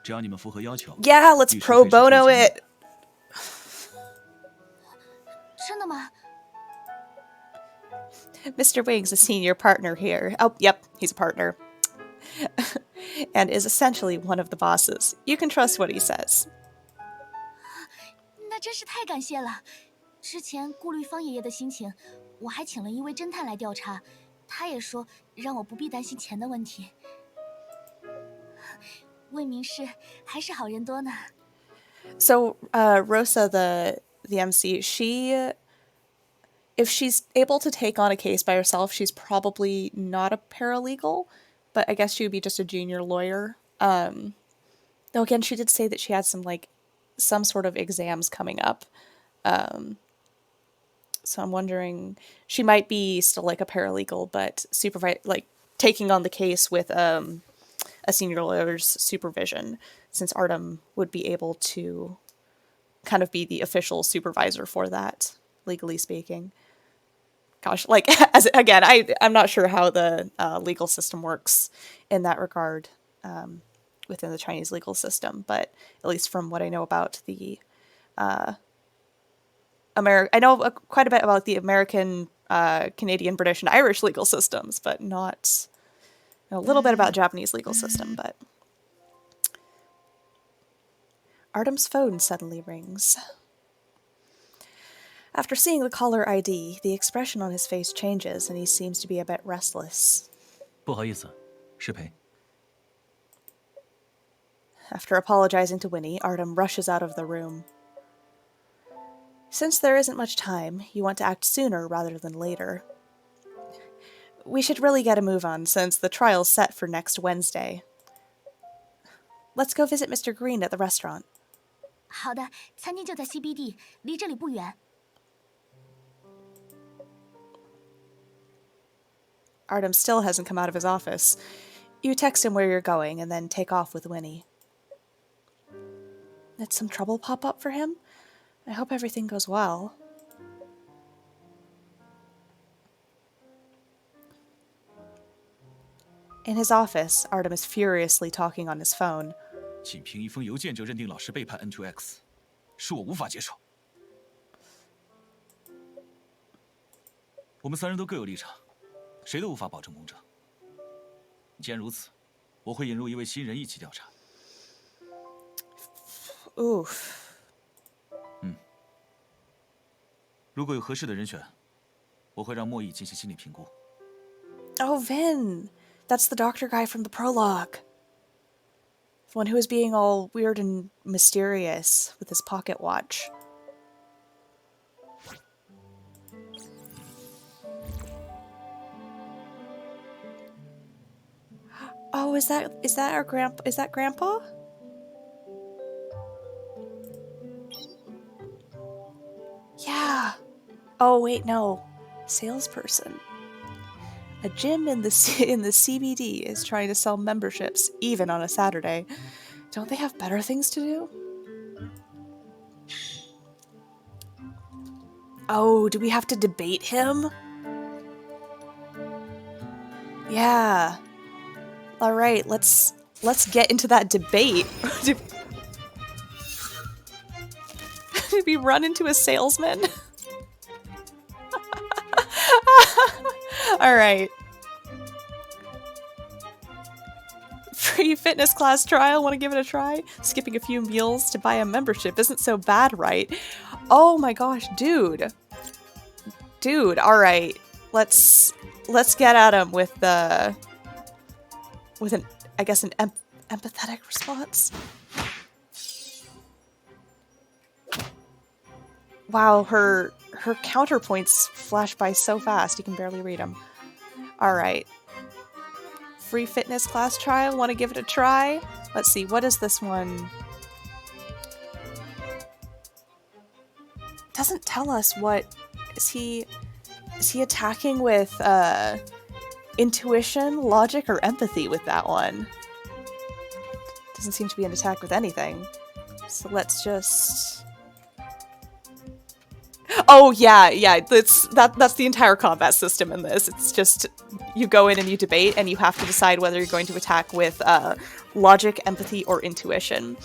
只要你们符合要求。 Yeah, let's pro bono it. 真的吗？ Mr. Wing's a senior partner here. Oh, yep, he's a partner. And is essentially one of the bosses. You can trust what he says. 那真是太感谢了。之前顾虑方爷爷的心情，我还请了一位侦探来调查，他也说让我不必担心钱的问题。魏明氏还是好人多呢。 So, Rosa, the MC, if she's able to take on a case by herself, she's probably not a paralegal, but I guess she would be just a junior lawyer. Though again, she did say that she had some sort of exams coming up. So I'm wondering, she might be still like a paralegal, but taking on the case with a senior lawyer's supervision, since Artem would be able to kind of be the official supervisor for that, legally speaking. Gosh, I'm not sure how the legal system works in that regard within the Chinese legal system, but at least from what I know about the I know quite a bit about the American, Canadian, British, and Irish legal systems, but not a little bit about Japanese legal system. But Artem's phone suddenly rings. After seeing the caller ID, the expression on his face changes and he seems to be a bit restless. 不好意思，失陪。 After apologizing to Winnie, Artem rushes out of the room. Since there isn't much time, you want to act sooner rather than later. We should really get a move on since the trial's set for next Wednesday. Let's go visit Mr. Green at the restaurant. 好的，餐厅就在 CBD， 离这里不远。 Artem still hasn't come out of his office. You text him where you're going and then take off with Winnie. Did some trouble pop up for him? I hope everything goes well. In his office, Artem is furiously talking on his phone. 仅凭一封邮件就认定老师背叛 N2X， 是我无法接受。我们三人都各有立场，谁都无法保证公正。既然如此，我会引入一位新人一起调查。Oof. 如果有合适的人选，我会让莫毅进行心理评估。Oh, Vin! That's the doctor guy from the prologue. The one who was being all weird and mysterious with his pocket watch. Oh, is that our grandpa? Is that Grandpa? Yeah. Oh wait, no. Salesperson. A gym in the CBD is trying to sell memberships even on a Saturday. Don't they have better things to do? Oh, do we have to debate him? Yeah. All right, let's get into that debate. Did we run into a salesman? All right. Free fitness class trial. Want to give it a try? Skipping a few meals to buy a membership isn't so bad, right? Oh my gosh, dude. Dude, all right. Let's get at him with an I guess an empathetic response. Wow, her counterpoints flash by so fast you can barely read them. All right. Free fitness class trial. Want to give it a try? Let's see. What is this one? Doesn't tell us what is he attacking with intuition, logic, or empathy with that one? Doesn't seem to be an attack with anything. So let's just... Oh yeah, that's the entire combat system in this. It's just you go in and you debate, and you have to decide whether you're going to attack with logic, empathy, or intuition.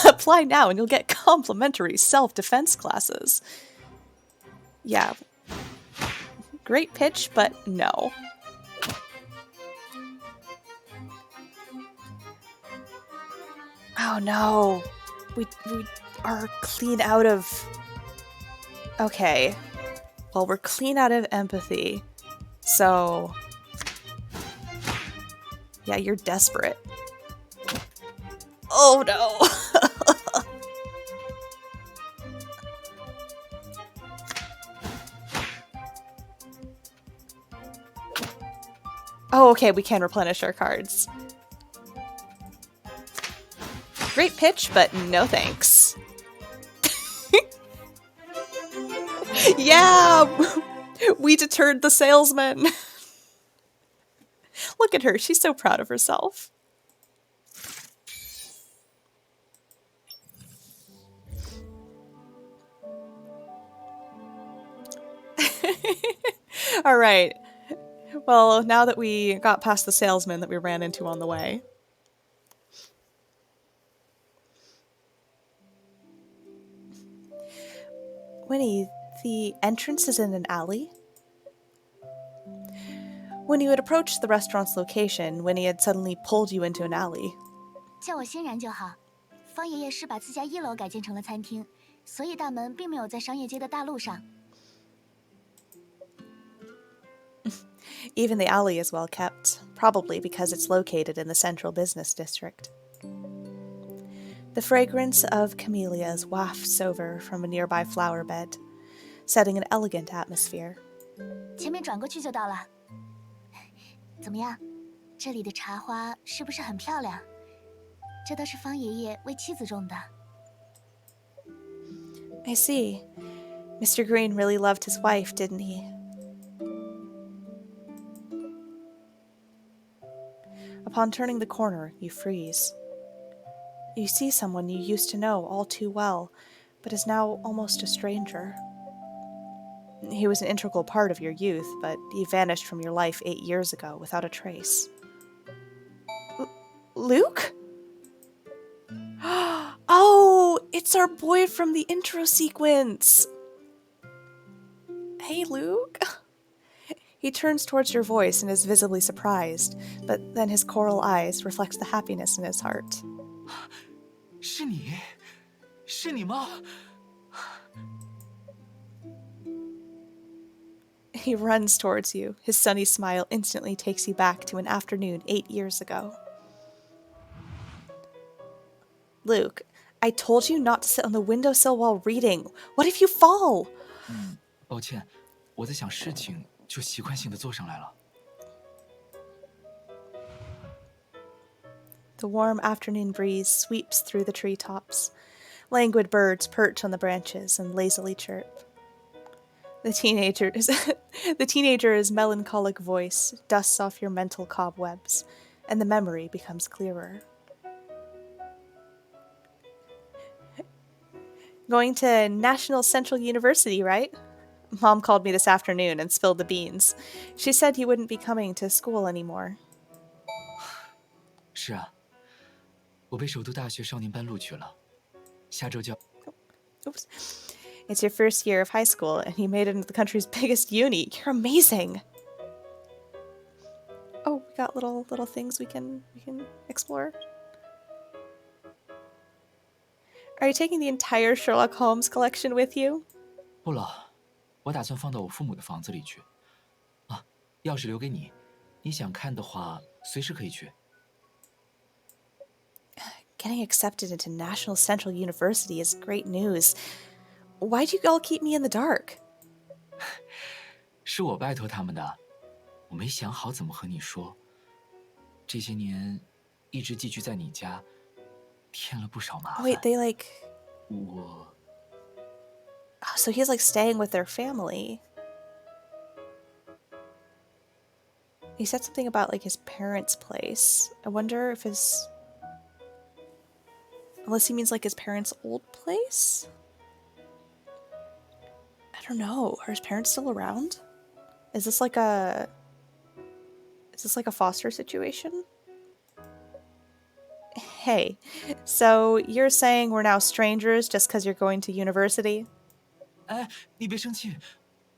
Apply now and you'll get complimentary self-defense classes. Yeah. Great pitch, but no. Oh no. We are clean out of... Okay. Well, we're clean out of empathy. So... Yeah, you're desperate. Oh no! Oh, okay, we can replenish our cards. Great pitch, but no thanks. Yeah! We deterred the salesman. Look at her, she's so proud of herself. All right. Well, now that we got past the salesman that we ran into on the way. Winnie, the entrance is in an alley? When you had approached the restaurant's location, Winnie had suddenly pulled you into an alley. 叫我欣然就好。方爷爷是把自家1楼改建成了餐厅，所以大门并没有在商业街的大路上。 Even the alley is well kept, probably because it's located in the central business district. The fragrance of camellias wafts over from a nearby flower bed, setting an elegant atmosphere. 前面转过去就到了。怎么样？这里的茶花是不是很漂亮？这都是方爷爷为妻子种的。 I see. Mr. Green really loved his wife, didn't he? Upon turning the corner, you freeze. You see someone you used to know all too well, but is now almost a stranger. He was an integral part of your youth, but he vanished from your life 8 years ago without a trace. Luke? Oh, it's our boy from the intro sequence! Hey, Luke? He turns towards your voice and is visibly surprised, but then his coral eyes reflect the happiness in his heart. 是你？是你吗？ He runs towards you. His sunny smile instantly takes you back to an afternoon 8 years ago. Luke, I told you not to sit on the windowsill while reading. What if you fall? 抱歉，我在想事情，就习惯性的坐上来了。 The warm afternoon breeze sweeps through the treetops. Languid birds perch on the branches and lazily chirp. The teenager's melancholic voice dusts off your mental cobwebs, and the memory becomes clearer. Going to National Central University, right? Mom called me this afternoon and spilled the beans. She said you wouldn't be coming to school anymore. 是啊，我被首都大学少年班录取了，下周就要。 Oops. It's your first year of high school, and you made it into the country's biggest uni. You're amazing. Oh, we got little things we can explore. Are you taking the entire Sherlock Holmes collection with you? 不了，我打算放到我父母的房子里去。啊，钥匙留给你，你想看的话，随时可以去。 Getting accepted into National Central University is great news. Why'd you all keep me in the dark? 是我拜托他们的，我没想好怎么和你说。这些年一直寄居在你家，添了不少麻烦。 Wait, they like... 我 Oh, so he's like staying with their family. He said something about like his parents' place. I wonder if his... Unless he means like his parents' old place? I don't know. Are his parents still around? Is this like a foster situation? Hey, so you're saying we're now strangers just because you're going to university? 哎，你别生气，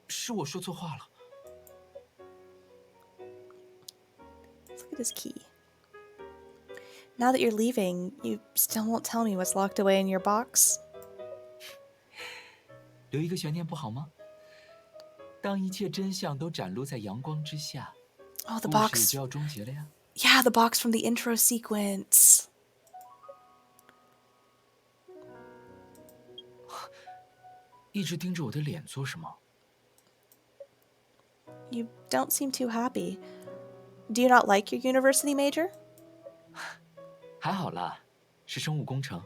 是我说错话了。 Let's look at his key. Now that you're leaving, you still won't tell me what's locked away in your box? 留一个悬念不好吗？当一切真相都展露在阳光之下， Oh, the 故事 box. 就要终结了呀。 Yeah, the box from the intro sequence. 一直盯着我的脸做什么？ You don't seem too happy. Do you not like your university major? 还好啦，是生物工程。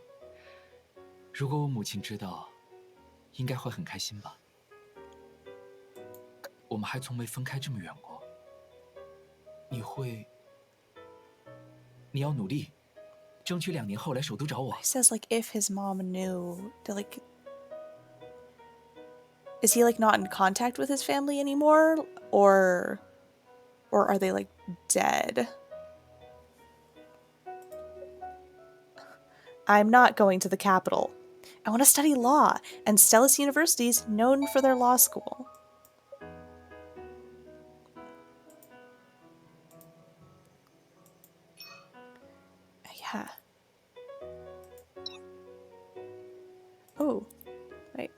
如果我母亲知道，应该会很开心吧。我们还从没分开这么远过。你要努力，争取2年后来首都找我。 He says like if his mom knew, to like... Is he like not in contact with his family anymore? Or are they like dead? I'm not going to the capital. I want to study law, and Stellis University is known for their law school. Yeah. Oh, wait.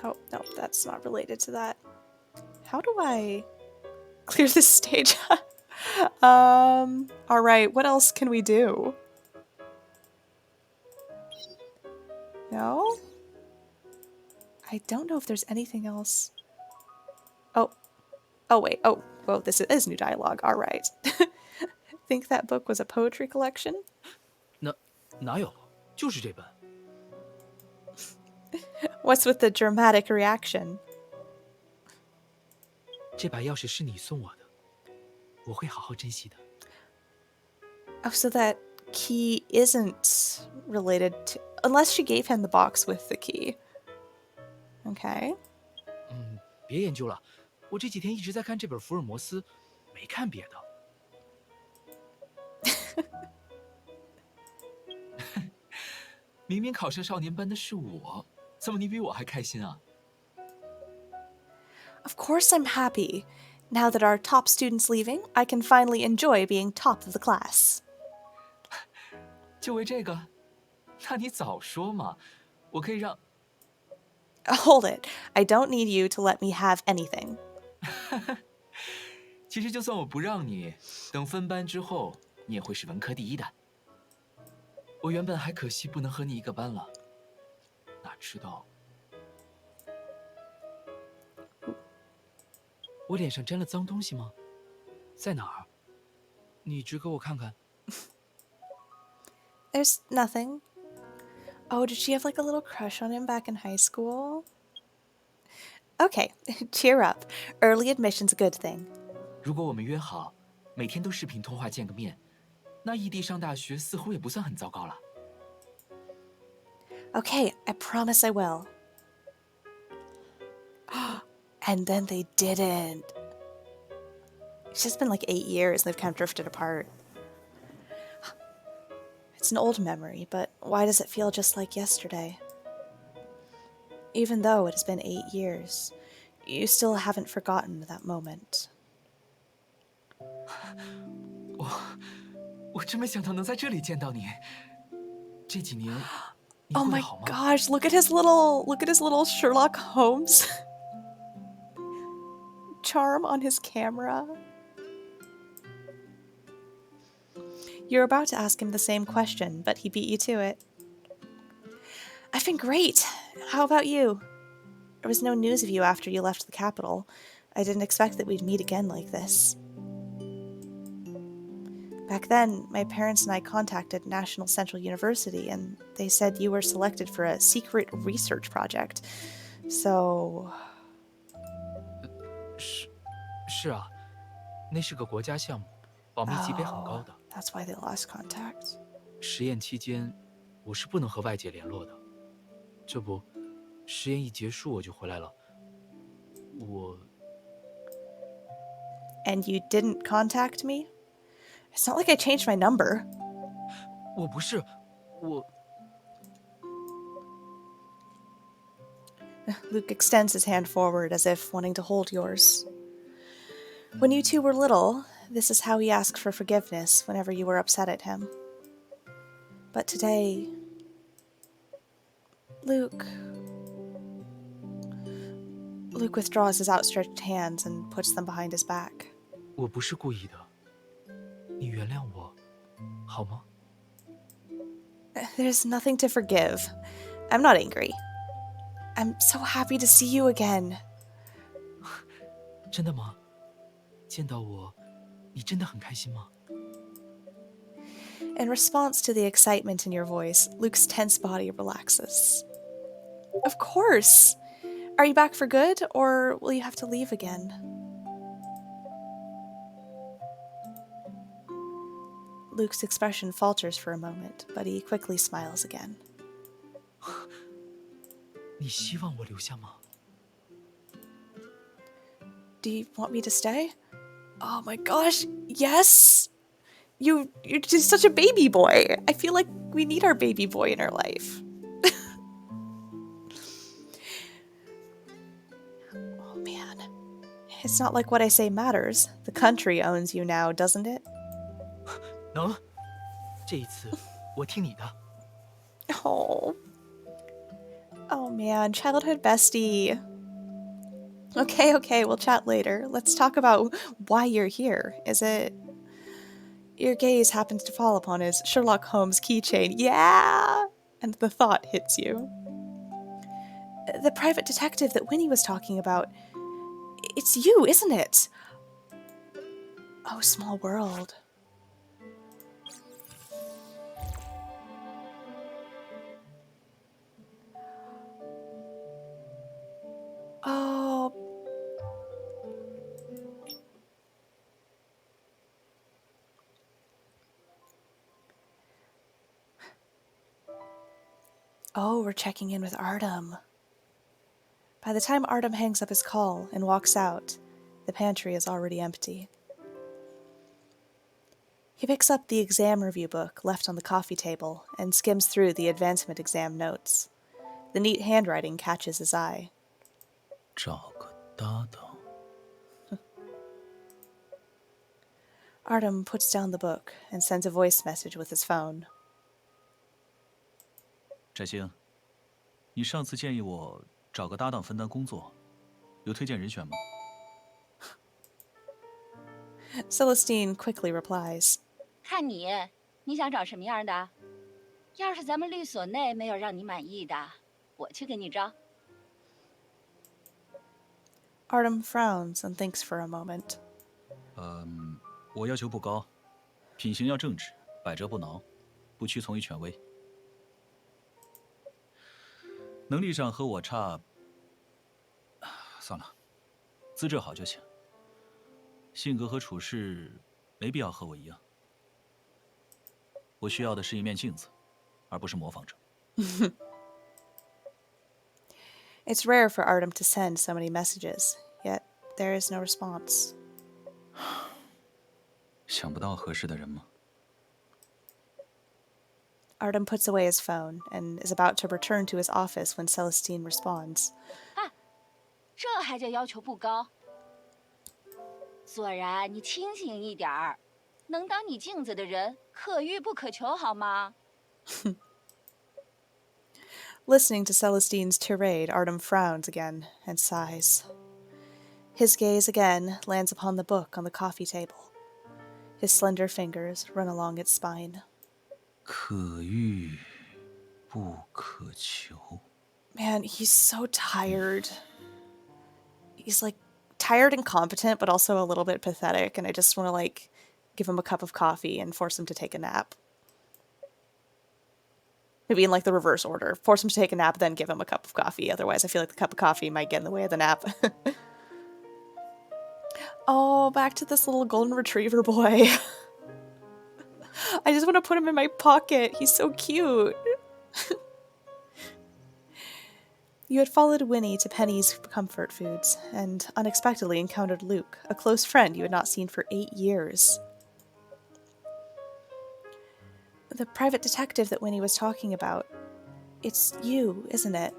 Oh, no, that's not related to that. How do I clear this stage? Alright, what else can we do? No? I don't know if there's anything else. Oh. Oh, wait. Oh, well, this is new dialogue. Alright. Think that book was a poetry collection? 哪有，就是这本。 What's with the dramatic reaction? 这把钥匙是你送我的，我会好好珍惜的。 Oh, so that key isn't related to... Unless she gave him the box with the key. Okay. 别研究了，我这几天一直在看这本福尔摩斯，没看别的。明明考上少年班的是我，怎么你比我还开心啊？ Of course I'm happy. Now that our top student's leaving, I can finally enjoy being top of the class. 就为这个？那你早说嘛，我可以让。 Hold it. I don't need you to let me have anything. 其实就算我不让你，等分班之后，你也会是文科第一的。我原本还可惜不能和你一个班了，哪知道我脸上沾了脏东西吗？在哪儿？你指给我看看。 There's nothing. Oh, did she have like a little crush on him back in high school? Okay, cheer up. Early admission's a good thing. 如果我们约好，每天都视频通话见个面，那异地上大学似乎也不算很糟糕了。Okay, I promise I will. And then they didn't. It's just been like 8 years and they've kind of drifted apart. It's an old memory, but why does it feel just like yesterday? Even though it has been 8 years, you still haven't forgotten that moment. 我真没想到能在这里见到你。这几年，你 Oh 过得 my 好吗？ gosh, look at his little Sherlock Holmes charm on his camera. You're about to ask him the same question, but he beat you to it. I've been great. How about you? There was no news of you after you left the capital. I didn't expect that we'd meet again like this. Back then, my parents and I contacted National Central University, and they said you were selected for a secret research project. So... 是啊，那是个国家项目，保密级别很高的。That's why they lost contact. 实验期间，我是不能和外界联络的。这不，实验一结束我就回来了。我。And you didn't contact me? It's not like I changed my number. 我不是，我。Luke extends his hand forward as if wanting to hold yours. When you two were little, this is how he asked for forgiveness whenever you were upset at him. But today... Luke withdraws his outstretched hands and puts them behind his back. 我不是故意的，你原谅我，好吗？ There's nothing to forgive. I'm not angry. I'm so happy to see you again. 真的吗？见到我，你真的很开心吗？ In response to the excitement in your voice, Luke's tense body relaxes. Of course! Are you back for good, or will you have to leave again? Luke's expression falters for a moment, but he quickly smiles again. 你希望我留下吗？ Do you want me to stay? Oh my gosh, yes! You're just such a baby boy. I feel like we need our baby boy in our life. Oh man. It's not like what I say matters. The country owns you now, doesn't it? 能，这一次我听你的。Oh. Oh man, childhood bestie. Okay, we'll chat later. Let's talk about why you're here. Is it... Your gaze happens to fall upon his Sherlock Holmes keychain. Yeah! And the thought hits you. The private detective that Winnie was talking about. It's you, isn't it? Oh, small world. Oh... Oh, we're checking in with Artem. By the time Artem hangs up his call and walks out, the pantry is already empty. He picks up the exam review book left on the coffee table and skims through the advancement exam notes. The neat handwriting catches his eye. 找个搭档。 Artem puts down the book and sends a voice message with his phone. 翟星，你上次建议我找个搭档分担工作，有推荐人选吗？ Celestine quickly replies. 看你，你想找什么样的？要是咱们律所内没有让你满意的，我去给你招。 Artem frowns and thinks for a moment. 我要求不高，品行要正直，百折不挠，不屈从于权威。能力上和我差，算了，资质好就行。性格和处事没必要和我一样。我需要的是一面镜子，而不是模仿者。It's rare for Artem to send so many messages, yet there is no response. 想不到合适的人吗？ Artem puts away his phone and is about to return to his office when Celestine responds. 这还叫要求不高？索然，你清醒一点儿，能当你镜子的人，可遇不可求，好吗？ Listening to Celestine's tirade, Artem frowns again and sighs. His gaze again lands upon the book on the coffee table. His slender fingers run along its spine. 可遇不可求。 Man, he's so tired. He's like tired and competent, but also a little bit pathetic, and I just want to like give him a cup of coffee and force him to take a nap. Maybe in like the reverse order. Force him to take a nap, then give him a cup of coffee. Otherwise, I feel like the cup of coffee might get in the way of the nap. Oh, back to this little golden retriever boy. I just want to put him in my pocket. He's so cute. You had followed Winnie to Penny's comfort foods and unexpectedly encountered Luke, a close friend you had not seen for 8 years. The private detective that Winnie was talking about. It's you, isn't it?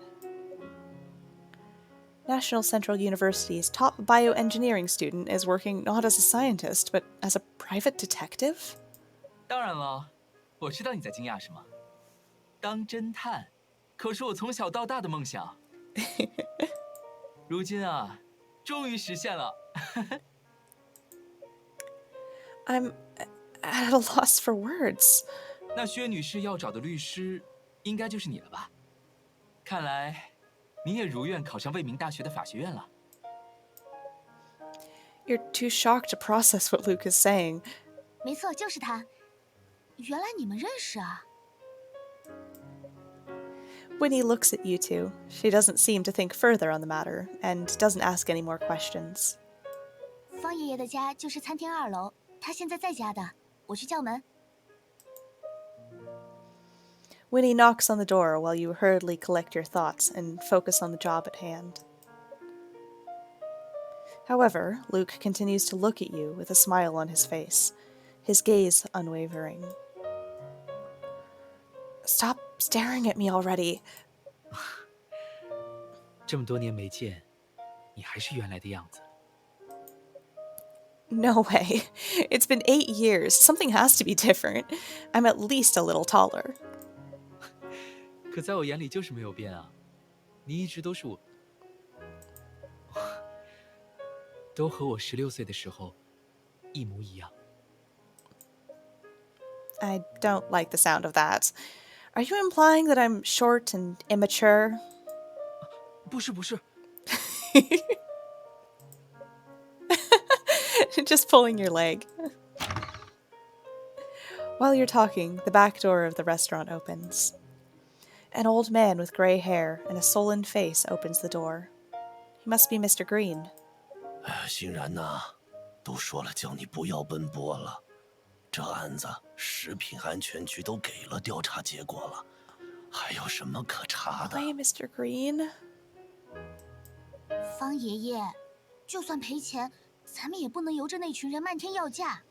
National Central University's top bioengineering student is working not as a scientist, but as a private detective? 当然了，我知道你在惊讶什么。当侦探，可是我从小到大的梦想。如今啊，终于实现了。I'm at a loss for words. 那薛女士要找的律师，应该就是你了吧？看来，你也如愿考上未名大学的法学院了。You're too shocked to process what Luke is saying. 没错，就是他。原来你们认识啊？ Winnie looks at you two. She doesn't seem to think further on the matter, and doesn't ask any more questions. 方爷爷的家就是餐厅2楼，他现在在家的，我去叫门。Winnie knocks on the door while you hurriedly collect your thoughts and focus on the job at hand. However, Luke continues to look at you with a smile on his face, his gaze unwavering. Stop staring at me already. 这么多年没见，你还是原来的样子。 No way. It's been 8 years. Something has to be different. I'm at least a little taller. 可在我眼里就是没有变啊，你一直都是我，都和我16岁的时候一模一样。 I don't like the sound of that. Are you implying that I'm short and immature? 不是不是， Just pulling your leg. While you're talking, the back door of the restaurant opens. An old man with gray hair and a sullen face opens the door. He must be Mr. Green. 欣然呐，都说了叫你不要奔波了。这案子食品安全局都给了调查结果了，还有什么可查的？ Hey, Mr. Green. 方爷爷，就算赔钱，咱们也不能由着那群人漫天要价。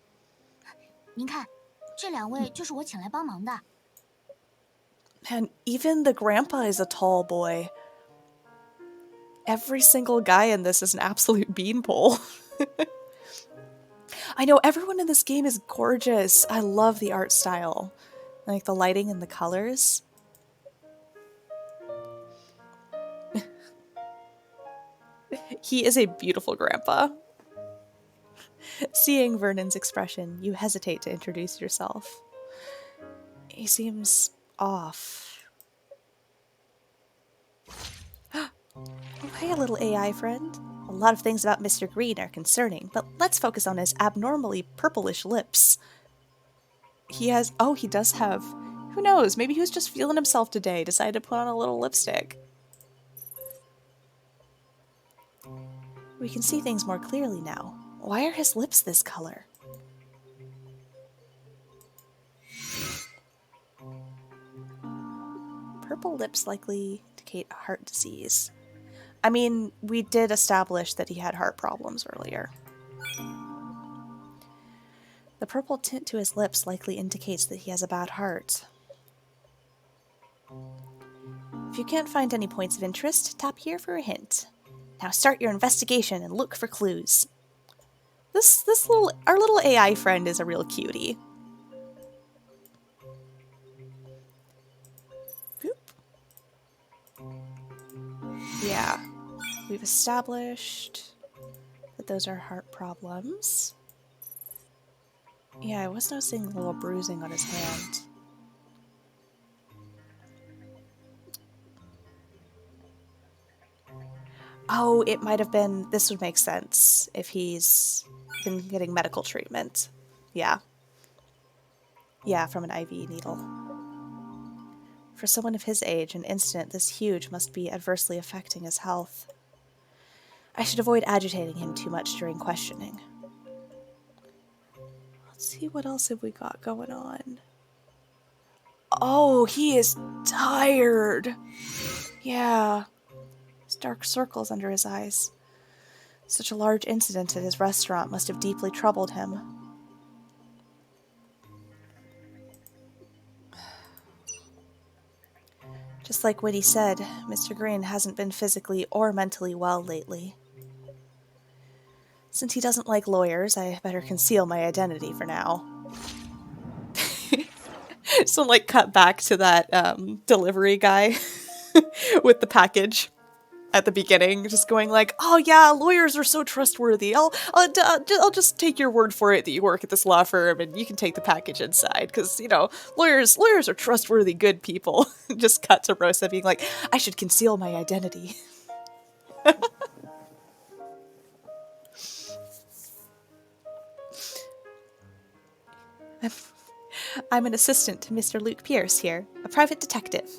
您看，这2位就是我请来帮忙的。 And even the grandpa is a tall boy. Every single guy in this is an absolute beanpole. I know everyone in this game is gorgeous. I love the art style. Like the lighting and the colors. He is a beautiful grandpa. Seeing Vernon's expression, you hesitate to introduce yourself. He seems off. Oh, hey, little AI friend. A lot of things about Mr. Green are concerning, but let's focus on his abnormally purplish lips. He does have... Who knows? Maybe he was just feeling himself today, decided to put on a little lipstick. We can see things more clearly now. Why are his lips this color? Purple lips likely indicate heart disease. I mean, we did establish that he had heart problems earlier. The purple tint to his lips likely indicates that he has a bad heart. If you can't find any points of interest, tap here for a hint. Now start your investigation and look for clues. Our little AI friend is a real cutie. Boop. Yeah, we've established that those are heart problems. Yeah, I was noticing a little bruising on his hand. Oh, it might have been... This would make sense if he's been getting medical treatment. Yeah. Yeah, from an IV needle. For someone of his age, an incident this huge must be adversely affecting his health. I should avoid agitating him too much during questioning. Let's see, what else have we got going on? Oh, he is tired. Yeah. There's dark circles under his eyes. Such a large incident at his restaurant must have deeply troubled him. Just like what he said, Mr. Green hasn't been physically or mentally well lately. Since he doesn't like lawyers, I better conceal my identity for now. So, like, cut back to that delivery guy with the package at the beginning, just going like, "Oh yeah, lawyers are so trustworthy. I'll just take your word for it that you work at this law firm, and you can take the package inside, because you know lawyers are trustworthy, good people." Just cut to Rosa being like, "I should conceal my identity." I'm an assistant to Mr. Luke Pierce here, a private detective.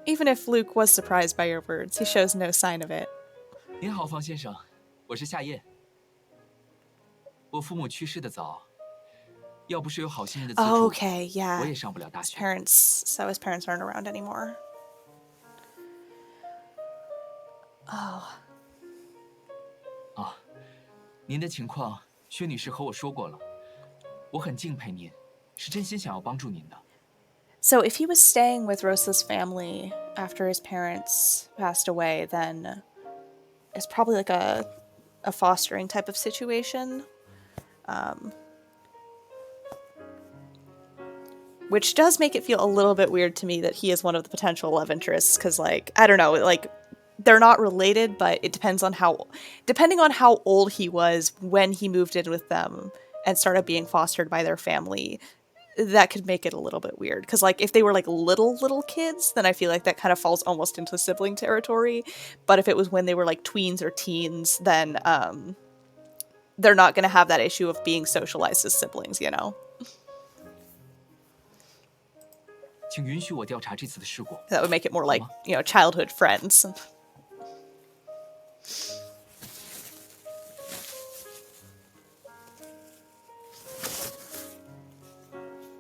Even if Luke was surprised by your words, he shows no sign of it. 您好，方先生，我是夏夜。我父母去世的早，要不是有好心人的资助， Okay, yeah. 我也上不了大学。His parents aren't around anymore. Oh. 啊，您的情况，薛女士和我说过了。我很敬佩您，是真心想要帮助您的。 So if he was staying with Rosa's family after his parents passed away, then it's probably like a fostering type of situation. Which does make it feel a little bit weird to me that he is one of the potential love interests, because, like, I don't know, like, they're not related, but it depends on depending on how old he was when he moved in with them and started being fostered by their family, that could make it a little bit weird. Because, like, if they were, like, little kids, then I feel like that kind of falls almost into sibling territory. But if it was when they were, like, tweens or teens, then they're not going to have that issue of being socialized as siblings, you know? 请允许我调查这次的事故。 That would make it more like, you know, childhood friends.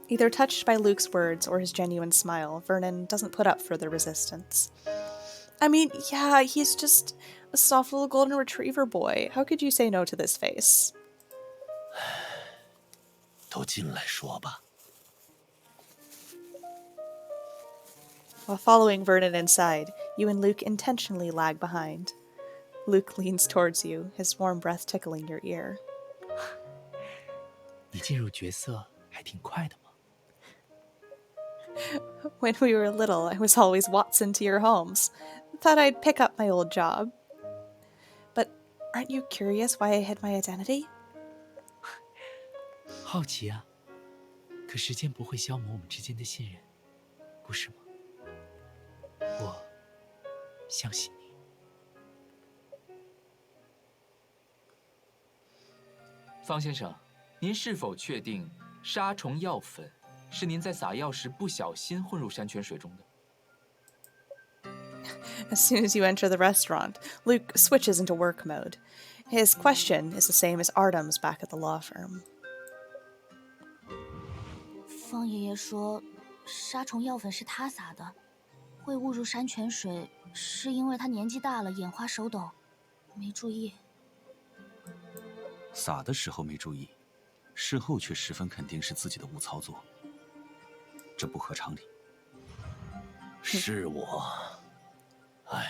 Either touched by Luke's words or his genuine smile, Vernon doesn't put up further resistance. I mean, yeah, he's just a soft little golden retriever boy. How could you say no to this face? 都进来说吧。 While following Vernon inside, you and Luke intentionally lag behind. Luke leans towards you, his warm breath tickling your ear. 你进入角色还挺快的嘛。 When we were little, I was always Watson to your Holmes. Thought I'd pick up my old job. But aren't you curious why I hid my identity? 好奇啊，可时间不会消磨我们之间的信任，不是吗？我相信你。方先生，您是否确定杀虫药粉是您在撒药时不小心混入山泉水中的？ As soon as you enter the restaurant, Luke switches into work mode. His question is the same as Artem's back at the law firm. 方爷爷说，杀虫药粉是他撒的。会误入山泉水，是因为他年纪大了，眼花手抖，没注意。撒的时候没注意，事后却十分肯定是自己的误操作，这不合常理。是我，哎，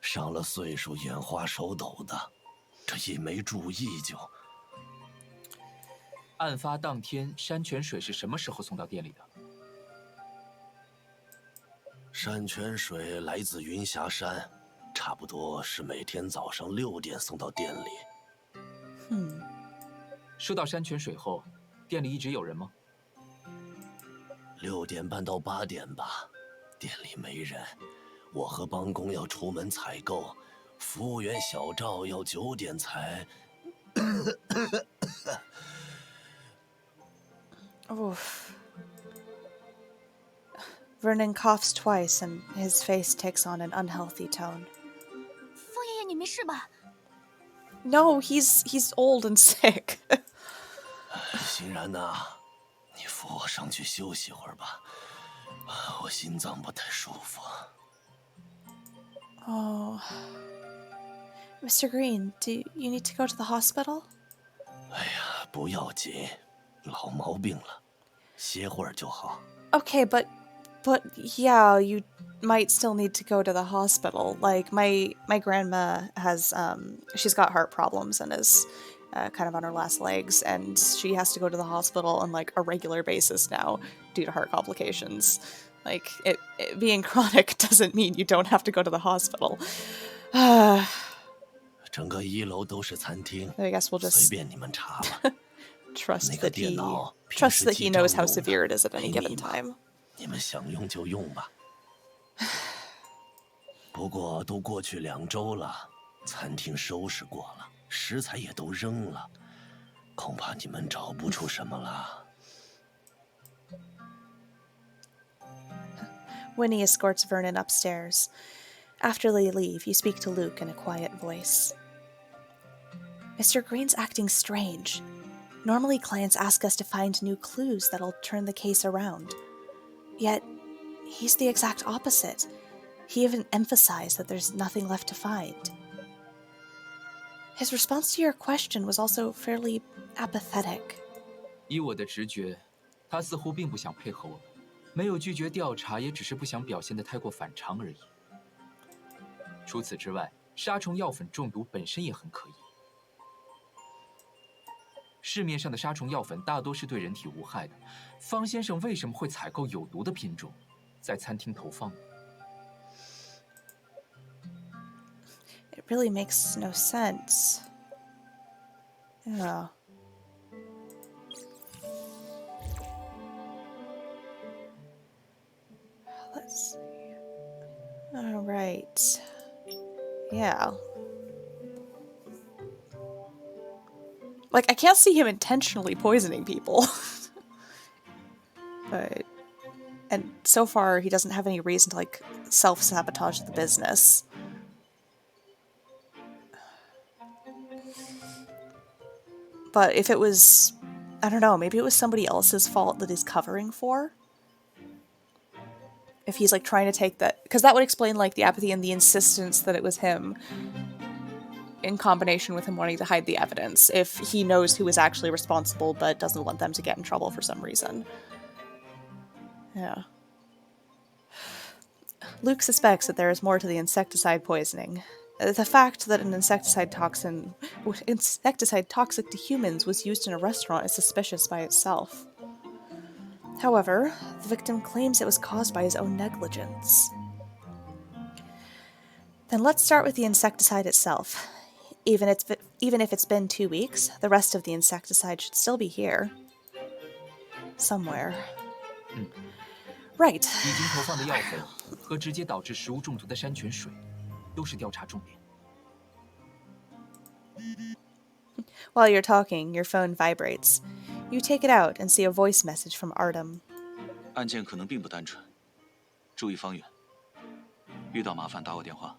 上了岁数眼花手抖的，这一没注意就……案发当天，山泉水是什么时候送到店里的？山泉水来自云霞山，差不多是每天早上6点送到店里。收到山泉水后，店里一直有人吗6点半到8点吧，店里没人。我和帮工要出门采购，服务员小赵要9点才。Oof. Vernon coughs twice and his face takes on an unhealthy tone. 风爷爷，你没事吧？ No, he's old and sick. 欣然呐，你扶我上去休息会儿吧，我心脏不太舒服。Oh. Mr. Green, do you need to go to the hospital? 哎呀，不要紧，老毛病了，歇会儿就好。Okay, but yeah, you might still need to go to the hospital. Like my grandma has she's got heart problems and is kind of on her last legs, and she has to go to the hospital on like a regular basis now due to heart complications. Like it being chronic doesn't mean you don't have to go to the hospital. 整个1楼都是餐厅， I guess we'll just 随便你们查吧。trust 那个 that 电脑 he knows how severe it is at any given 给你吧 time. 你们想用就用吧。不过都过去2周了，餐厅收拾过了，食材也都扔了，恐怕你们找不出什么了。Winnie escorts Vernon upstairs. After they leave, you speak to Luke in a quiet voice. Mr. Green's acting strange. Normally, clients ask us to find new clues that'll turn the case around. Yet, he's the exact opposite. He even emphasized that there's nothing left to find. His response to your question was also fairly apathetic. 以我的直觉，他似乎并不想配合我们，没有拒绝调查，也只是不想表现得太过反常而已。除此之外，杀虫药粉中毒本身也很可疑。市面上的杀虫药粉大多是对人体无害的，方先生为什么会采购有毒的品种，在餐厅投放呢？ It really makes no sense. Yeah. Let's see. All right. Yeah. Like, I can't see him intentionally poisoning people. But... And so far, he doesn't have any reason to, like, self-sabotage the business. But if it was... I don't know, maybe it was somebody else's fault that he's covering for? If he's, like, trying to take that... Because that would explain, like, the apathy and the insistence that it was him, in combination with him wanting to hide the evidence, if he knows who is actually responsible but doesn't want them to get in trouble for some reason. Yeah. Luke suspects that there is more to the insecticide poisoning. The fact that an insecticide toxic to humans was used in a restaurant is suspicious by itself. However, the victim claims it was caused by his own negligence. Then let's start with the insecticide itself. Even if it's been 2 weeks, the rest of the insecticide should still be here. Somewhere. Right. 已经投放的药粉和直接导致食物中毒的山泉水，都是调查重点。 While you're talking, your phone vibrates. You take it out and see a voice message from Artem. 案件可能并不单纯，注意方圆。遇到麻烦打我电话。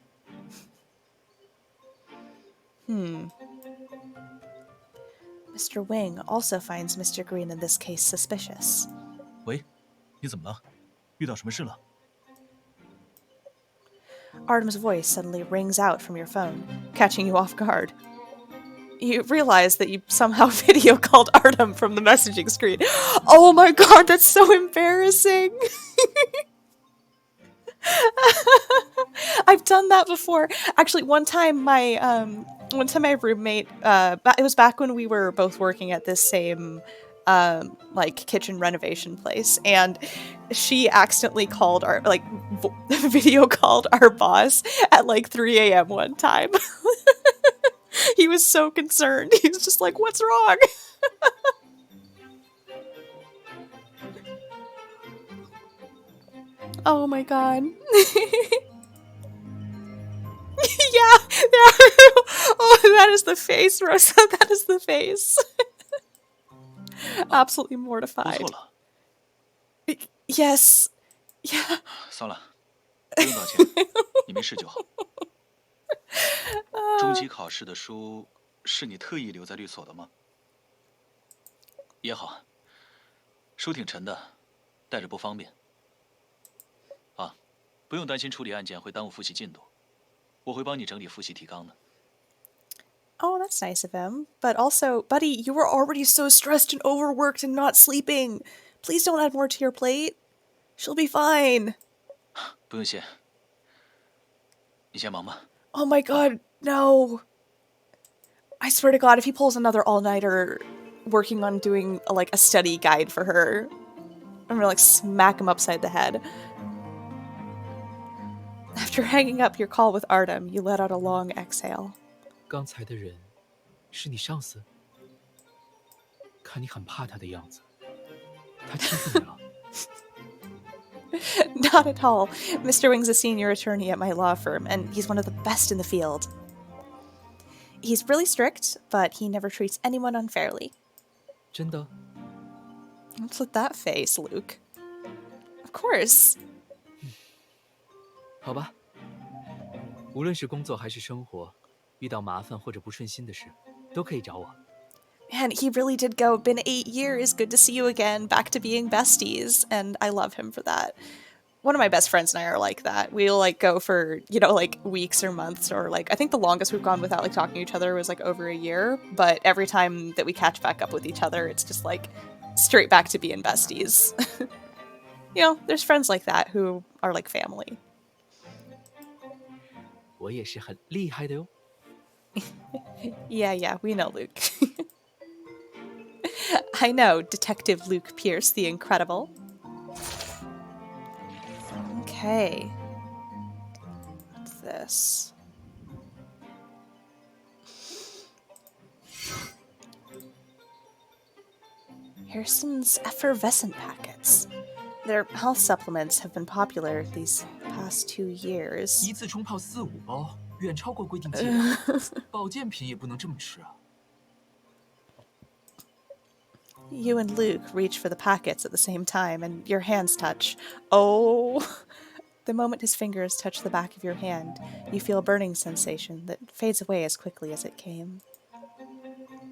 Mr. Wing also finds Mr. Green in this case suspicious. 喂，你怎么了？遇到什么事了？ Artem's voice suddenly rings out from your phone, catching you off guard. You realize that you somehow video called Artem from the messaging screen. Oh my god, that's so embarrassing! I've done that before. Actually, one time my roommate, it was back when we were both working at this same like kitchen renovation place, and she accidentally called our video called our boss at like 3 a.m. one time. He was so concerned. He was just like, "What's wrong?" Oh my god. Yeah. Oh, that is the face, Rosa. That is the face. Absolutely 不 mortified. 错了， Yes. Yeah. 算了，不用道歉，你没事就好。中期考试的书是你特意留在律所的吗？也好，书挺沉的，带着不方便。啊，不用担心处理案件会耽误复习进度，我会帮你整理复习提纲的。 Oh, that's nice of him. But also, buddy, you were already so stressed and overworked and not sleeping. Please don't add more to your plate. She'll be fine. 不用谢，你先忙吧。 Oh my god, no. I swear to god, if he pulls another all-nighter working on doing a study guide for her, I'm gonna smack him upside the head. After hanging up your call with Artem, you let out a long exhale. 刚才的人是你上司？看你很怕他的样子，他欺负你了？ Not at all. Mr. Wing's a senior attorney at my law firm, and he's one of the best in the field. He's really strict, but he never treats anyone unfairly. 真的？ What's with that face, Luke? Of course. 好吧，无论是工作还是生活，遇到麻烦或者不顺心的事，都可以找我。 Man, he really did go. Been 8 years. Good to see you again. Back to being besties, and I love him for that. One of my best friends and I are like that. We'll go for weeks or months, or I think the longest we've gone without talking to each other was over a year. But every time that we catch back up with each other, it's just straight back to being besties. There's friends like that who are like family. 我也是很厉害的哟。 Yeah, we know, Luke. I know, Detective Luke Pierce the Incredible. Okay. What's this? Harrison's effervescent packets. Their health supplements have been popular these past 2 years. 一次冲泡4、5包，远超过规定剂量。保健品也不能这么吃啊。 You and Luke reach for the packets at the same time, and your hands touch. Oh! The moment his fingers touch the back of your hand, you feel a burning sensation that fades away as quickly as it came.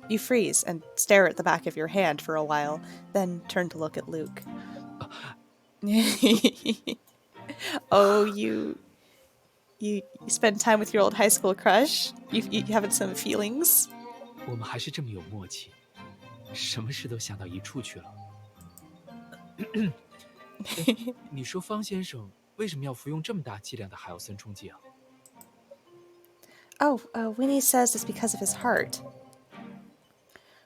You freeze and stare at the back of your hand for a while, then turn to look at Luke. Oh, you spend time with your old high school crush? You having some feelings? 我们还是这么有默契，什么事都想到一处去了。你说方先生为什么要服用这么大剂量的海奥森冲剂啊？ Oh, Winnie says it's because of his heart.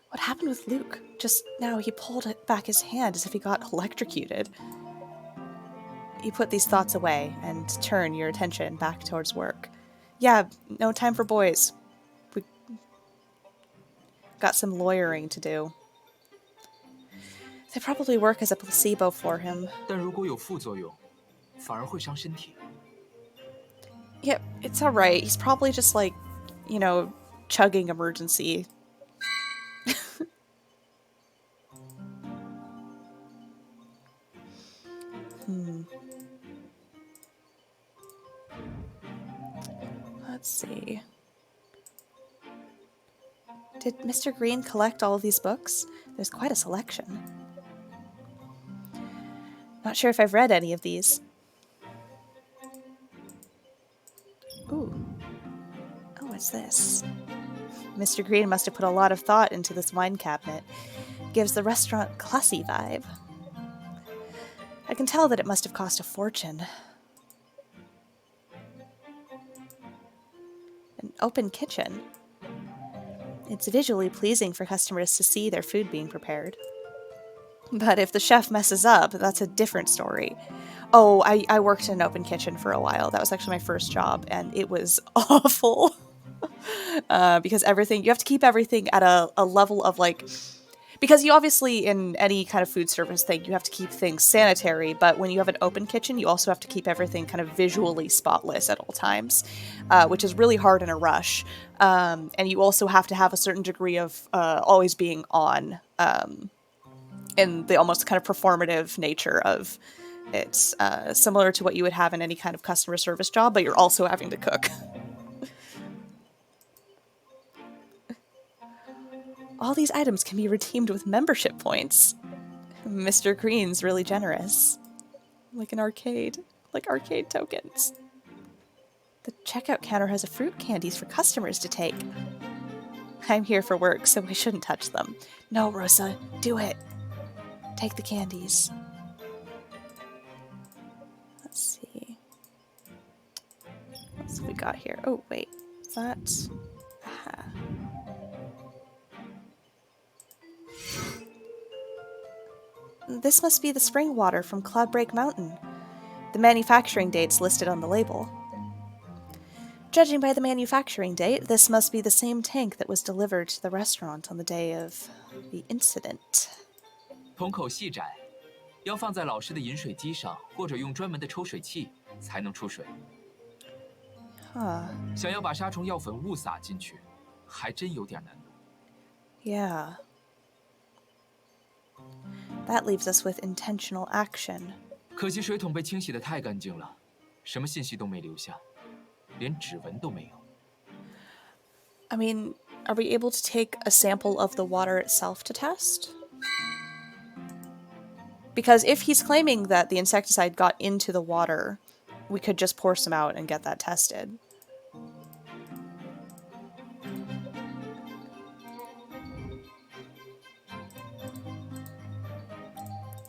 What happened with Luke? Just now he pulled back his hand as if he got electrocuted. You put these thoughts away and turn your attention back towards work. Yeah, no time for boys. We got some lawyering to do. They probably work as a placebo for him. 但如果有副作用，反而会伤身体。 Yeah, it's alright. He's probably just chugging emergency. Let's see. Did Mr. Green collect all of these books? There's quite a selection. Not sure if I've read any of these. What's this? Mr. Green must have put a lot of thought into this wine cabinet. Gives the restaurant classy vibe. I can tell that it must have cost a fortune. An open kitchen. It's visually pleasing for customers to see their food being prepared. But if the chef messes up, that's a different story. Oh, I worked in an open kitchen for a while. That was actually my first job, and it was awful. Because everything, you have to keep everything at a level of like, because you obviously, in any kind of food service thing, you have to keep things sanitary, but when you have an open kitchen, you also have to keep everything kind of visually spotless at all times, which is really hard in a rush. And you also have to have a certain degree of always being on, in the almost kind of performative nature of it's similar to what you would have in any kind of customer service job, but you're also having to cook. All these items can be redeemed with membership points. Mr. Green's really generous. Like an arcade. Like arcade tokens. The checkout counter has a fruit candies for customers to take. I'm here for work, so I shouldn't touch them. No, Rosa, do it. Take the candies. Let's see. What else have we got here? Oh, wait. Is that... Aha. This must be the spring water from Cloudbreak Mountain. The manufacturing date's listed on the label. Judging by the manufacturing date, this must be the same tank that was delivered to the restaurant on the day of the incident. 桶口细窄，要放在老式的饮水机上，或者用专门的抽水器才能出水。想要把杀虫药粉误撒进去，还真有点难度。Yeah. That leaves us with intentional action. 可惜水桶被清洗得太干净了，什么信息都没留下，连指纹都没有。I mean, are we able to take a sample of the water itself to test? Because if he's claiming that the insecticide got into the water, we could just pour some out and get that tested.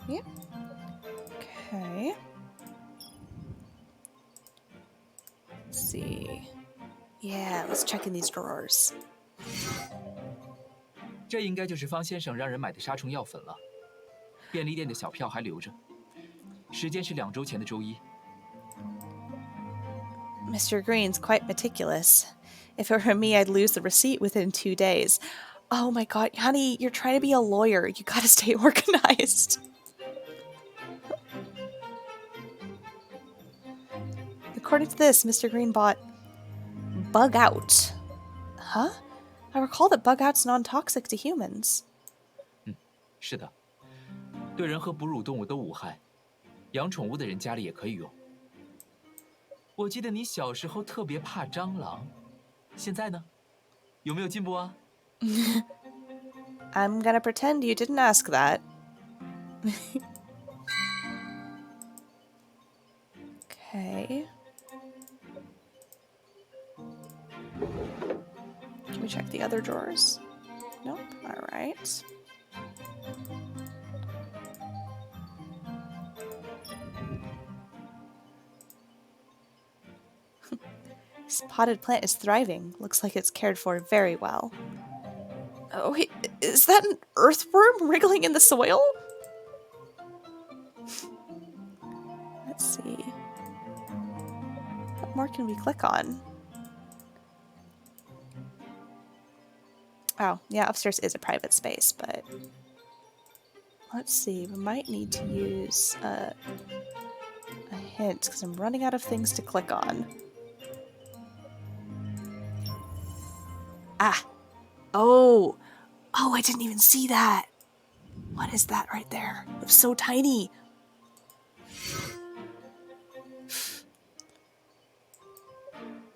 Yep. Okay. Let's see. Yeah, let's check in these drawers. 这应该就是方先生让人买的杀虫药粉了。便利店的小票还留着，时间是2周前的周一。Mr. Green's quite meticulous. If it were me, I'd lose the receipt within 2 days. Oh my god, honey, you're trying to be a lawyer. You gotta stay organized. According to this, Mr. Green bought Bug Out. Huh? I recall that Bug Out's non-toxic to humans. 是的，对人和哺乳动物都无害，养宠物的人家里也可以用。我记得你小时候特别怕蟑螂，现在呢？有没有进步啊？ I'm gonna pretend you didn't ask that. Okay. Can we check the other drawers? Nope. Alright. This potted plant is thriving. Looks like it's cared for very well. Oh, wait, is that an earthworm wriggling in the soil? Let's see. What more can we click on? Oh, yeah, upstairs is a private space, but... Let's see, we might need to use a hint, because I'm running out of things to click on. Ah! Oh! Oh, I didn't even see that! What is that right there? It was so tiny!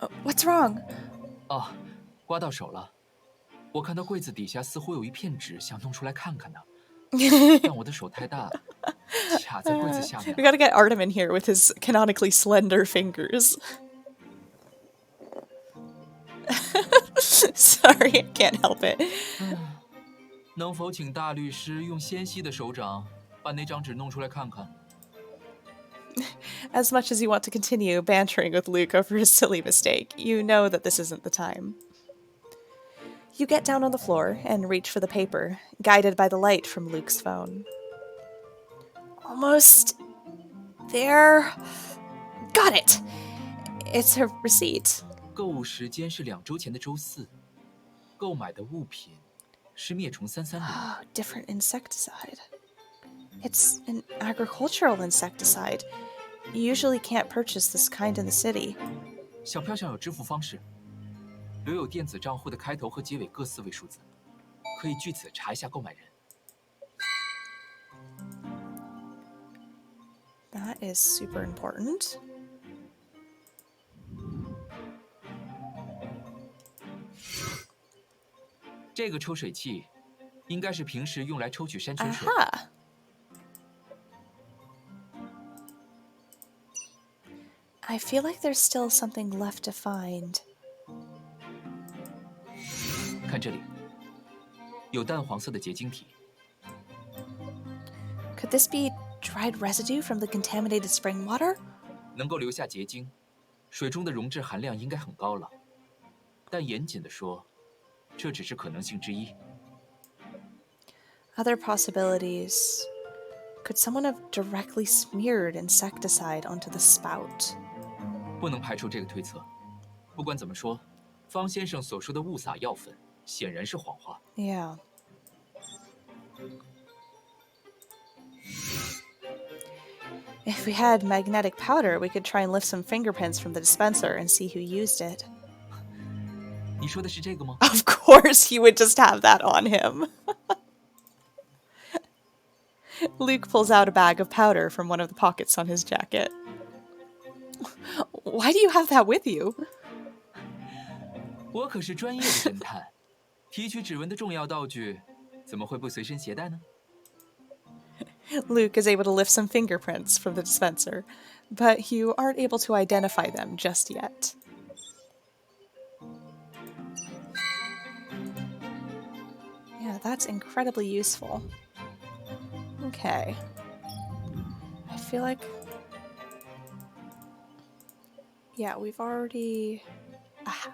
Oh, what's wrong? 哦，刮到手了。我看到柜子底下似乎有一片纸，想弄出来看看呢。但我的手太大，卡在柜子下面。We gotta get Artem in here with his canonically slender fingers. Sorry, I can't help it. 能否请大律师用纤细的手掌把那张纸弄出来看看？ As much as you want to continue bantering with Luke over his silly mistake, you know that this isn't the time. You get down on the floor and reach for the paper, guided by the light from Luke's phone. Almost there. Got it! It's her receipt. 购物时间是2周前的周4，购买的物品是灭虫330。Oh, different insecticide. It's an agricultural insecticide. You usually can't purchase this kind in the city. 小票上有支付方式，留有电子账户的开头和结尾各4位数字，可以据此查一下购买人。 That is super important. 这个抽水器应该是平时用来抽取山泉水。Aha! I feel like there's still something left to find. 看这里，有淡黄色的结晶体。 Could this be dried residue from the contaminated spring water? 能够留下结晶，水中的溶质含量应该很高了。但严谨的说，这只是可能性之一。 Other possibilities. Could someone have directly smeared insecticide onto the spout? 不能排除这个推测。不管怎么说，方先生所说的误撒药粉显然是谎话。 Yeah. If we had magnetic powder, we could try and lift some fingerprints from the dispenser and see who used it. 你说的是这个吗？ Of course he would just have that on him. Luke pulls out a bag of powder from one of the pockets on his jacket. Why do you have that with you? 我可是专业的侦探，提取指纹的重要道具，怎么会不随身携带呢？ Luke is able to lift some fingerprints from the dispenser, but you aren't able to identify them just yet. Yeah, that's incredibly useful. Okay. I feel like... Yeah, we've already... Aha.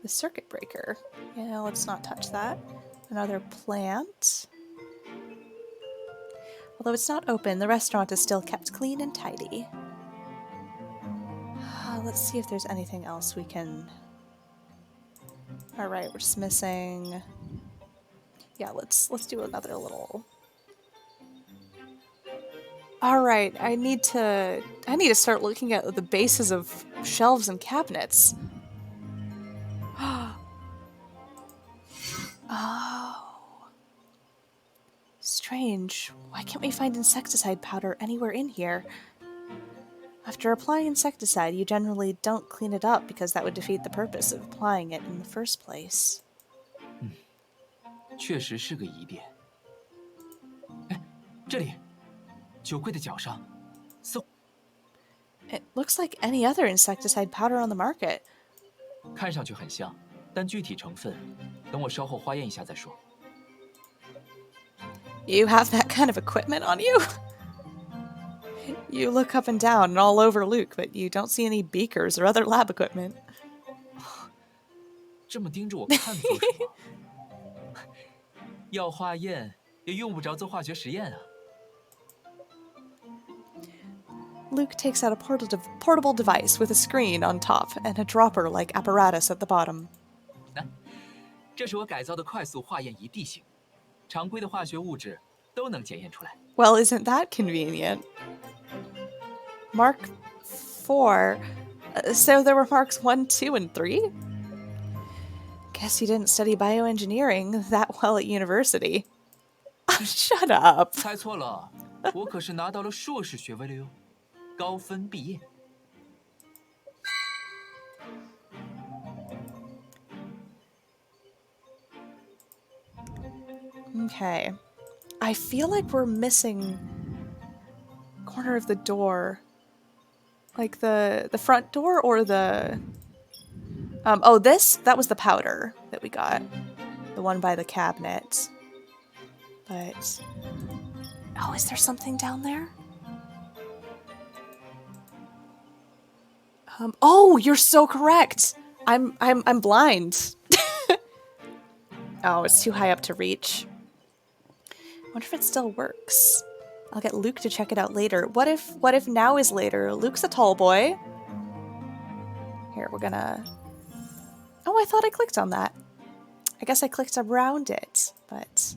The circuit breaker. Yeah, let's not touch that. Another plant. Although it's not open, the restaurant is still kept clean and tidy. Let's see if there's anything else we can... Alright, we're just missing... Yeah, let's do another little... Alright, I need to start looking at the bases of shelves and cabinets. Oh. Strange. Why can't we find insecticide powder anywhere in here? After applying insecticide, you generally don't clean it up because that would defeat the purpose of applying it in the first place. 确实是个疑点。哎，这里，酒柜的角上，似乎 It looks like any other insecticide powder on the market. 看上去很像，但具体成分，等我稍后化验一下再说。 You have that kind of equipment on you? You look up and down and all over Luke, but you don't see any beakers or other lab equipment. 这么盯着我看做什么？要化验也用不着做化学实验啊。 Luke takes out a portable device with a screen on top and a dropper-like apparatus at the bottom. 这是我改造的快速化验仪地形，常规的化学物质都能检验出来。 Well, isn't that convenient? Mark 4. So there were Marks 1, 2, and 3? Guess you didn't study bioengineering that well at university. Shut up. 猜错了，我可是拿到了硕士学位了哟，高分毕业。 Okay. I feel like we're missing corner of the door. Like the front door or the Oh, that was the powder that we got. The one by the cabinet. But... Oh, is there something down there? Oh, you're so correct! I'm blind. Oh, it's too high up to reach. I wonder if it still works. I'll get Luke to check it out later. What if now is later? Luke's a tall boy. Here, we're gonna... Oh, I thought I clicked on that. I guess I clicked around it, but...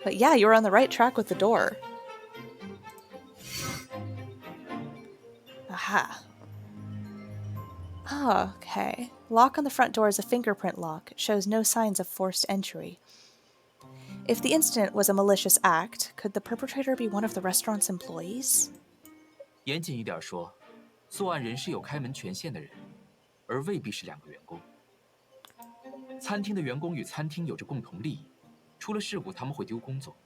But yeah, you were on the right track with the door. Aha. Oh, okay. Lock on the front door is a fingerprint lock. It shows no signs of forced entry. If the incident was a malicious act, could the perpetrator be one of the restaurant's employees? 严谨一点说，作案人是有开门权限的人，而未必是2个员工。餐厅的员工与餐厅有着共同利益，出了事故他们会丢工作。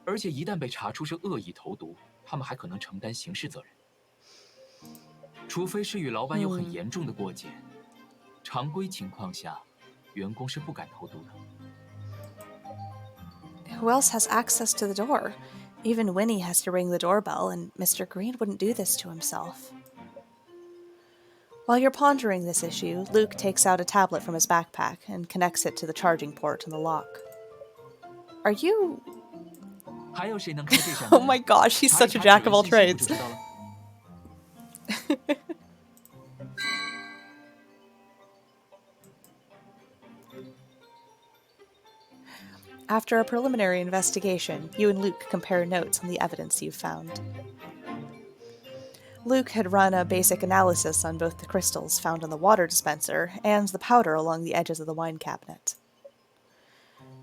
而且一旦被查出是恶意投毒，他们还可能承担刑事责任。除非是与老板有很严重的过节，常规情况下，员工是不敢投毒的。 Who else has access to the door? Even Winnie has to ring the doorbell, and Mr. Green wouldn't do this to himself. While you're pondering this issue, Luke takes out a tablet from his backpack and connects it to the charging port in the lock. Are you... 还有谁能开这扇门？ Oh my gosh, he's such a jack of all trades. After a preliminary investigation, you and Luke compare notes on the evidence you've found. Luke had run a basic analysis on both the crystals found in the water dispenser and the powder along the edges of the wine cabinet.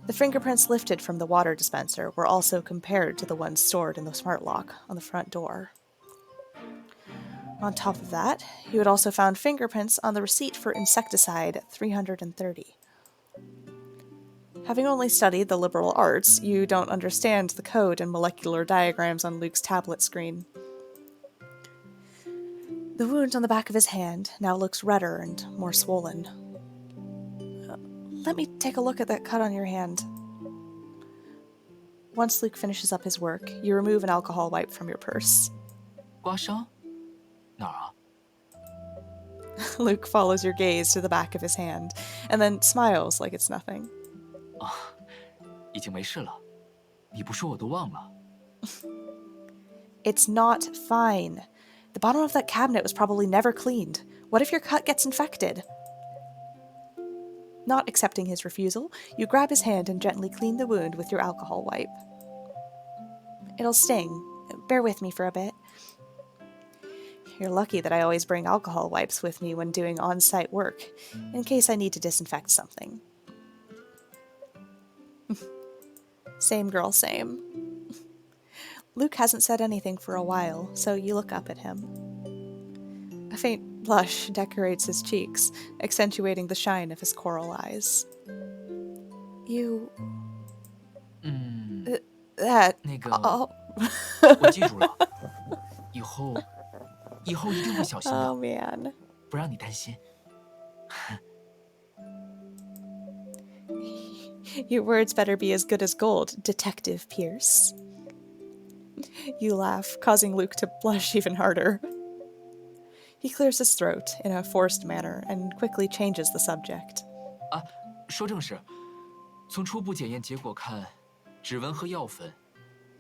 The fingerprints lifted from the water dispenser were also compared to the ones stored in the smart lock on the front door. On top of that, you had also found fingerprints on the receipt for insecticide 330. Having only studied the liberal arts, you don't understand the code and molecular diagrams on Luke's tablet screen. The wound on the back of his hand now looks redder and more swollen. Let me take a look at that cut on your hand. Once Luke finishes up his work, you remove an alcohol wipe from your purse. 刮伤？哪儿啊？ Luke follows your gaze to the back of his hand, and then smiles like it's nothing. 啊，已经没事了。你不说我都忘了。It's not fine. The bottom of that cabinet was probably never cleaned. What if your cut gets infected? Not accepting his refusal, you grab his hand and gently clean the wound with your alcohol wipe. It'll sting. Bear with me for a bit. You're lucky that I always bring alcohol wipes with me when doing on-site work, in case I need to disinfect something. Same girl, same. Luke hasn't said anything for a while, so you look up at him. A faint blush decorates his cheeks, accentuating the shine of his coral eyes. You... that... 那个， Oh. 我记住了，以后一定会小心的。 Oh man. 不让你担心。 Your words better be as good as gold, Detective Pierce. You laugh, causing Luke to blush even harder. He clears his throat in a forced manner and quickly changes the subject. 啊，说正事，从初步检验结果看，指纹和药粉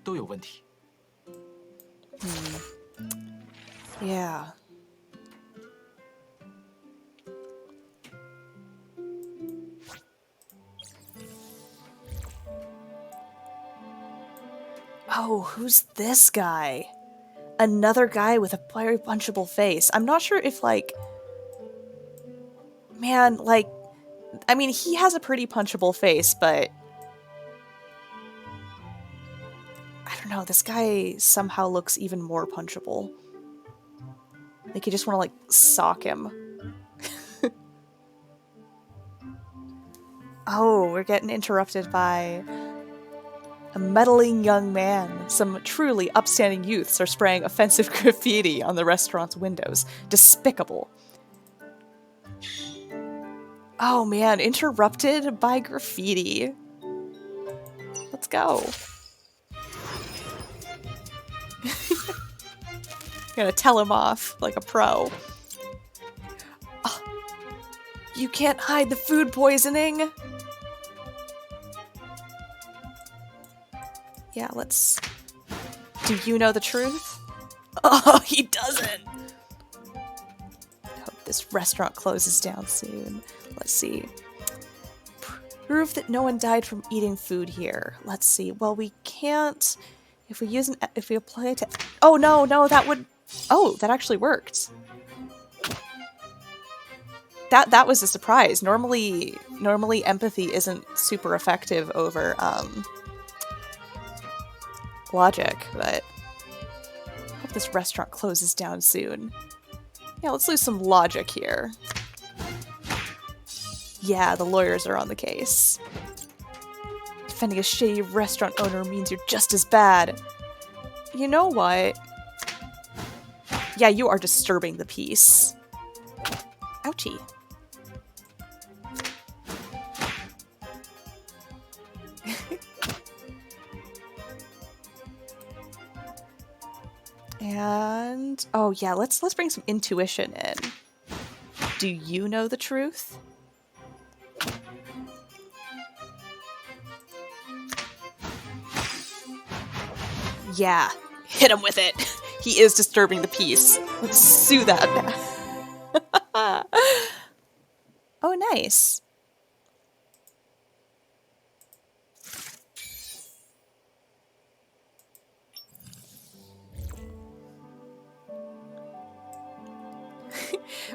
都有问题。Yeah. Oh, who's this guy? Another guy with a very punchable face. I'm not sure if, like... Man, like... I mean, he has a pretty punchable face, but... I don't know, this guy somehow looks even more punchable. Like, you just want to, like, sock him. Oh, we're getting interrupted by... A meddling young man. Some truly upstanding youths are spraying offensive graffiti on the restaurant's windows. Despicable. Oh man, interrupted by graffiti. Let's go. Gonna tell him off like a pro. Oh, you can't hide the food poisoning. Yeah, let's... Do you know the truth? Oh, he doesn't. Hope this restaurant closes down soon. Let's see. Proof that no one died from eating food here. Let's see. Well, we can't... If we apply it to... Oh, no, that would... Oh, that actually worked. That was a surprise. Normally empathy isn't super effective over logic, but I hope this restaurant closes down soon. Yeah, let's lose some logic here. Yeah, the lawyers are on the case. Defending a shady restaurant owner means you're just as bad. You know what? Yeah, you are disturbing the peace. Ouchie. And oh yeah, let's bring some intuition in. Do you know the truth? Yeah, hit him with it. He is disturbing the peace. Let's sue that. Oh, nice.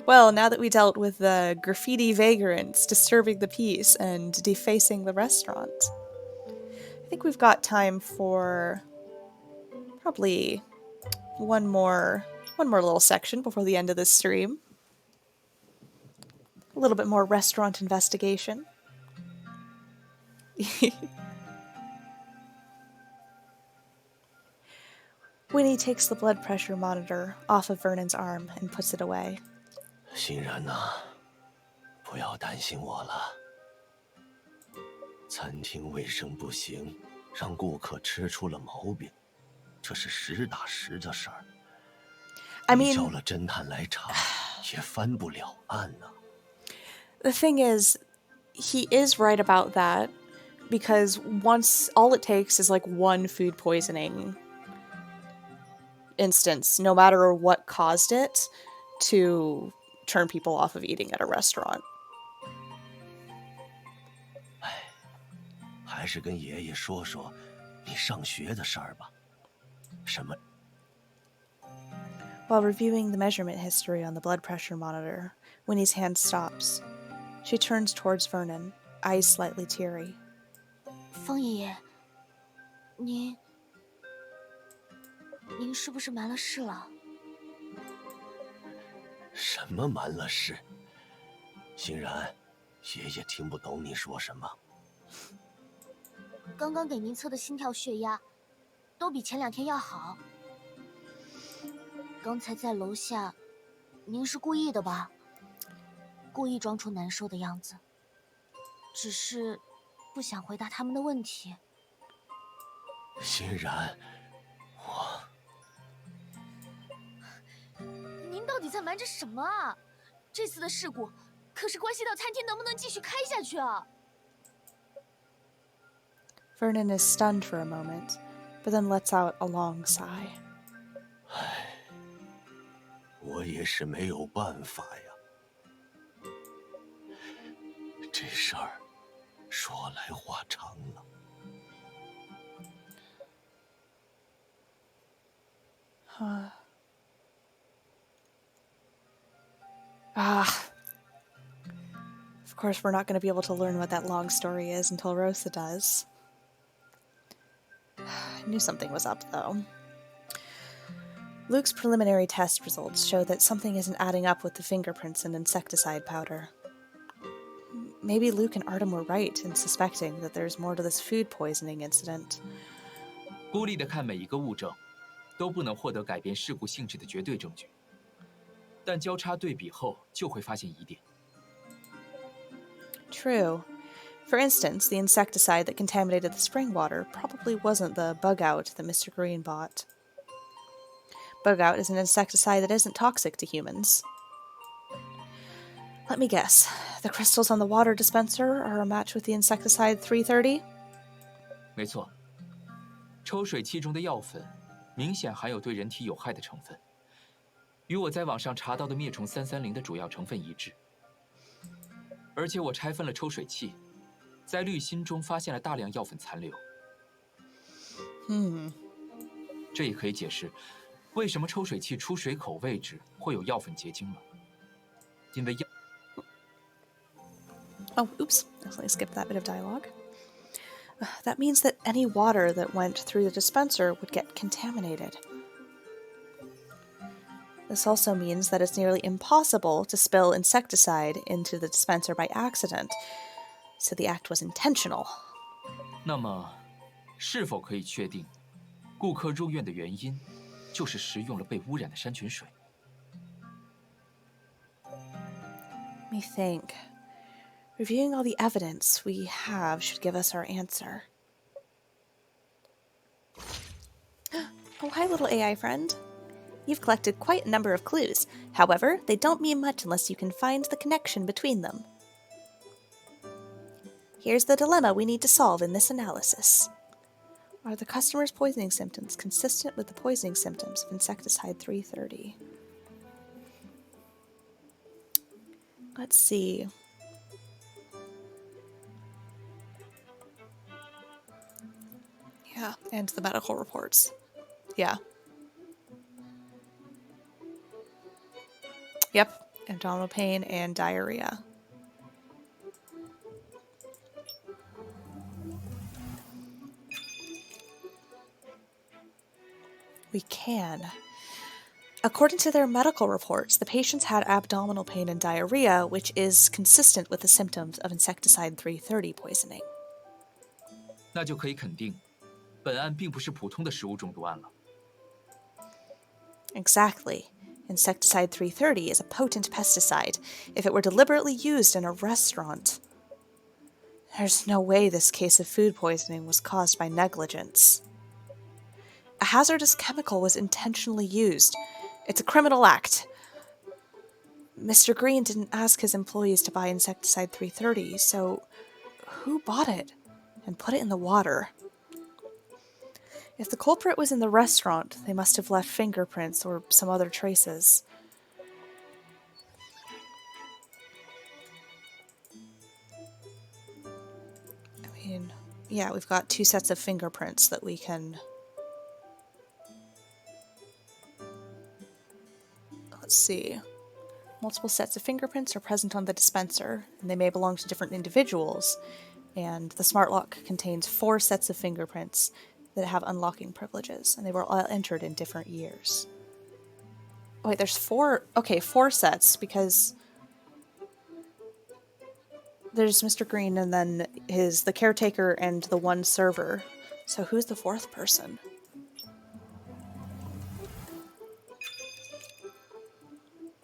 Well, now that we dealt with the graffiti vagrants disturbing the peace and defacing the restaurant, I think we've got time for probably one more little section before the end of this stream. A little bit more restaurant investigation. Winnie takes the blood pressure monitor off of Vernon's arm and puts it away. 欣然呐，不要担心我了。餐厅卫生不行，让顾客吃出了毛病，这是实打实的事儿。你叫了侦探来查，也翻不了案呐。The thing is, he is right about that, because once all it takes is like one food poisoning instance, no matter what caused it, to turn people off of eating at a restaurant. 还是跟爷爷说说你上学的事儿吧。什么？ While reviewing the measurement history on the blood pressure monitor, Winnie's hand stops. She turns towards Vernon, eyes slightly teary. 方爷爷，您是不是瞒了事了？什么瞒了事？欣然，爷爷听不懂你说什么。刚刚给您测的心跳、血压，都比前2天要好。刚才在楼下，您是故意的吧？故意装出难受的样子，只是不想回答他们的问题。欣然，我……您到底在瞒着什么啊？这次的事故可是关系到餐厅能不能继续开下去啊！ Vernon is stunned for a moment, but then lets out a long sigh. 唉，我也是没有办法呀。这事儿说来话长了。Of course, we're not going to be able to learn what that long story is until Rosa does. I knew something was up, though. Luke's preliminary test results show that something isn't adding up with the fingerprints and insecticide powder. maybe Luke and Artem were right in suspecting that there's more to this food poisoning incident. 孤立地看每一个物证，都不能获得改变事故性质的绝对证据，但交叉对比后就会发现疑点。True. For instance, the insecticide that contaminated the spring water probably wasn't the bug-out that Mr. Green bought. Bug-out is an insecticide that isn't toxic to humans. Let me guess. The crystals on the water dispenser are a match with the insecticide 330? 没错，抽水器中的药粉明显含有对人体有害的成分，与我在网上查到的灭虫330的主要成分一致。而且我拆分了抽水器，在滤芯中发现了大量药粉残留。这也可以解释为什么抽水器出水口位置会有药粉结晶了，因为药。Oh, oops. Definitely skipped that bit of dialogue. That means that any water that went through the dispenser would get contaminated. This also means that it's nearly impossible to spill insecticide into the dispenser by accident, so the act was intentional. 那么，是否可以确定，顾客入院的原因就是食用了被污染的山泉水？ Let me think. Reviewing all the evidence we have should give us our answer. Oh, hi, little AI friend. You've collected quite a number of clues. However, they don't mean much unless you can find the connection between them. Here's the dilemma we need to solve in this analysis. Are the customer's poisoning symptoms consistent with the poisoning symptoms of insecticide 330? Let's see. Yeah, and the medical reports. Yeah. Yep, abdominal pain and diarrhea. We can. According to their medical reports, the patients had abdominal pain and diarrhea, which is consistent with the symptoms of insecticide 330 poisoning. 那就可以肯定，本案并不是普通的食物中毒案了。Exactly. Insecticide 330 is a potent pesticide if it were deliberately used in a restaurant. There's no way this case of food poisoning was caused by negligence. A hazardous chemical was intentionally used. It's a criminal act. Mr. Green didn't ask his employees to buy insecticide 330, so who bought it and put it in the water? If the culprit was in the restaurant, they must have left fingerprints or some other traces. I mean, yeah, we've got 2 sets of fingerprints that we can... Let's see. Multiple sets of fingerprints are present on the dispenser, and they may belong to different individuals. And the smart lock contains 4 sets of fingerprints that have unlocking privileges, and they were all entered in different years. Wait, there's 4... Okay, 4 sets, because... There's Mr. Green, and then the caretaker and the 1 server. So who's the 4th person?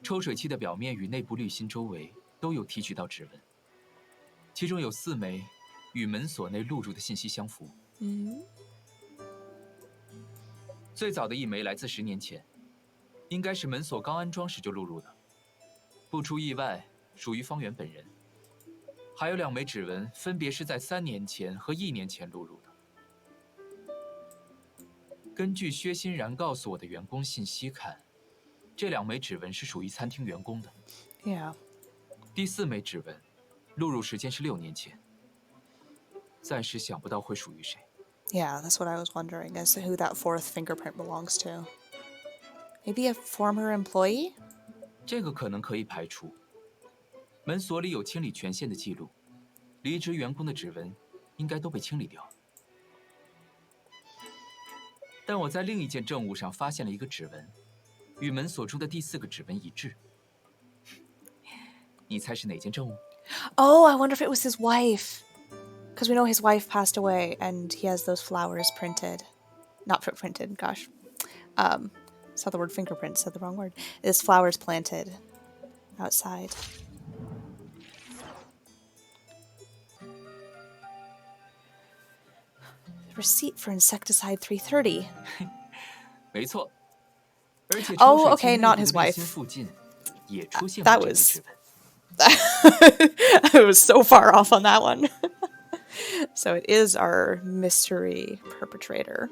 抽水器的表面与内部滤芯周围都有提取到指纹，其中有4枚与门锁内录入的信息相符。最早的1枚来自10年前，应该是门锁刚安装时就录入的，不出意外属于方圆本人。还有2枚指纹，分别是在3年前和1年前录入的。根据薛欣然告诉我的员工信息看，这2枚指纹是属于餐厅员工的。Yeah. 第4枚指纹，录入时间是6年前。暂时想不到会属于谁。Yeah, that's what I was wondering, as to who that 4th fingerprint belongs to. Maybe a former employee? 这个可能可以排除。门锁里有清理权限的记录，离职员工的指纹应该都被清理掉了。但我在另一件证物上发现了一个指纹，与门锁中的第4个指纹一致。你猜是哪件证物？ Oh, I wonder if it was his wife. Because we know his wife passed away and he has those flowers printed. Not printed, gosh. Saw the word fingerprint, said the wrong word. There's flowers planted outside. The receipt for insecticide 330. 没错，而且抽 Oh, 水 okay, 器内 not 部 his 的内心 wife. 附近也出现 That 过这枚 was... 指纹。I was so far off on that one. So it is our mystery perpetrator.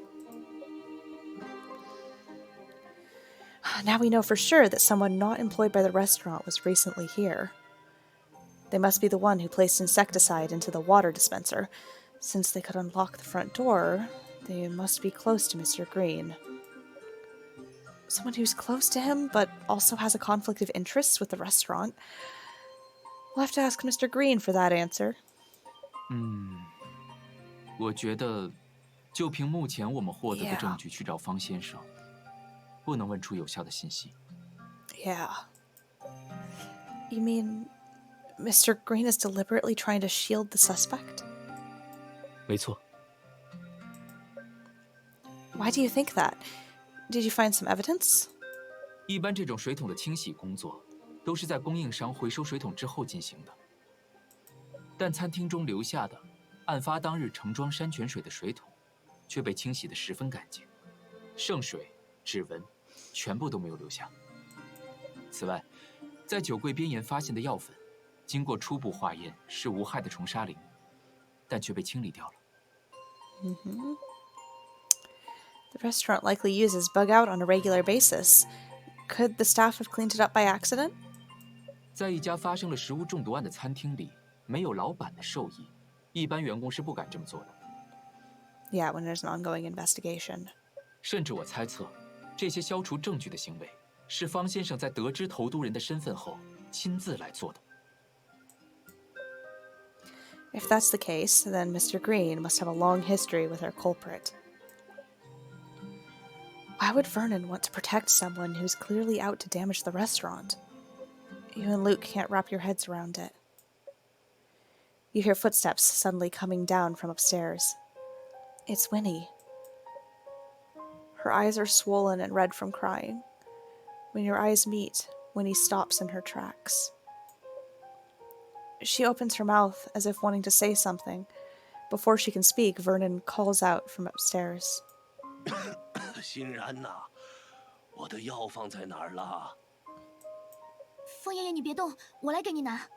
Now we know for sure that someone not employed by the restaurant was recently here. They must be the one who placed insecticide into the water dispenser. Since they could unlock the front door, they must be close to Mr. Green. Someone who's close to him, but also has a conflict of interest with the restaurant. We'll have to ask Mr. Green for that answer. 我觉得，就凭目前我们获得的 Yeah. 证据去找方先生，不能问出有效的信息。 Yeah. You mean Mr. Green is deliberately trying to shield the suspect? 没错。 Why do you think that? Did you find some evidence? 一般这种水桶的清洗工作，都是在供应商回收水桶之后进行的。但餐厅中留下的案发当日盛装山泉水的水桶，却被清洗得十分干净，圣水、指纹全部都没有留下。此外，在酒柜边沿发现的药粉，经过初步化验是无害的虫沙灵，但却被清理掉了。The restaurant likely uses bug out on a regular basis. Could the staff have cleaned it up by accident? 在一家发生了食物中毒案的餐厅里，没有老板的授意，一般员工是不敢这么做的。Yeah, when there's an ongoing investigation. 甚至我猜测，这些消除证据的行为，是方先生在得知投毒人的身份后亲自来做的。 If that's the case, then Mr. Green must have a long history with our culprit. Why would Vernon want to protect someone who's clearly out to damage the restaurant? You and Luke can't wrap your heads around it. You hear footsteps suddenly coming down from upstairs. It's Winnie. Her eyes are swollen and red from crying. When your eyes meet, Winnie stops in her tracks. She opens her mouth as if wanting to say something. Before she can speak, Vernon calls out from upstairs. 欣然呐，我的药放在哪儿了？风爷爷，你别动，我来给你拿。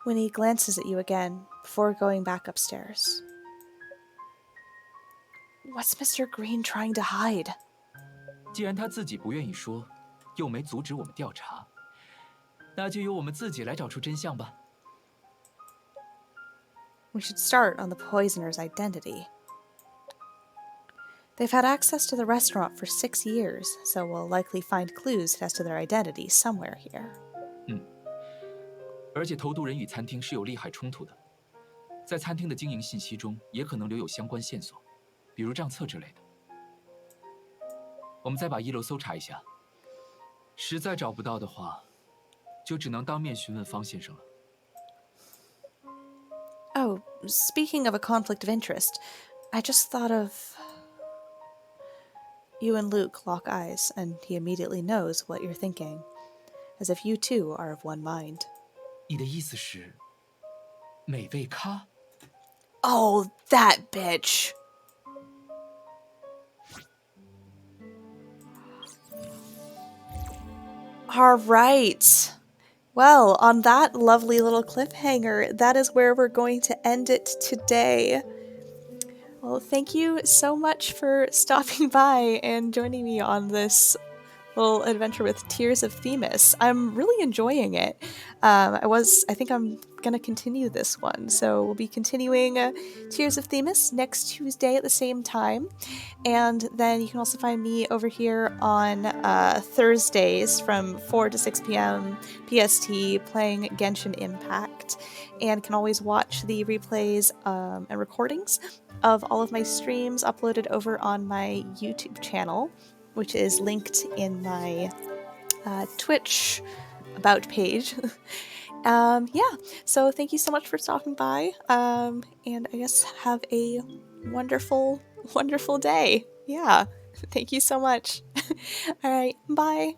Winnie glances at you again before going back upstairs. What's Mr. Green trying to hide? 既然他自己不愿意说，又没阻止我们调查，那就由我们自己来找出真相吧。 We should start on the poisoner's identity. They've had access to the restaurant for 6 years, so we'll likely find clues as to their identity somewhere here. 而且投毒人与餐厅是有利害冲突的，在餐厅的经营信息中也可能留有相关线索，比如账册之类的。我们再把1楼搜查一下，实在找不到的话，就只能当面询问方先生了。 Oh, speaking of a conflict of interest, I just thought of... You and Luke lock eyes, and he immediately knows what you're thinking, as if you two are of one mind. 你的意思是，美味咖？ Oh, that bitch! All right. Well, on that lovely little cliffhanger, that is where we're going to end it today. Well, thank you so much for stopping by and joining me on this little adventure with Tears of Themis. I'm really enjoying it. I think I'm gonna continue this one. So we'll be continuing Tears of Themis next Tuesday at the same time. And then you can also find me over here on Thursdays from 4 to 6 p.m. PST playing Genshin Impact. And can always watch the replays and recordings of all of my streams uploaded over on my YouTube channel, which is linked in my Twitch about page. Yeah, so thank you so much for stopping by, and I guess have a wonderful, wonderful day. Yeah, thank you so much. All right, bye.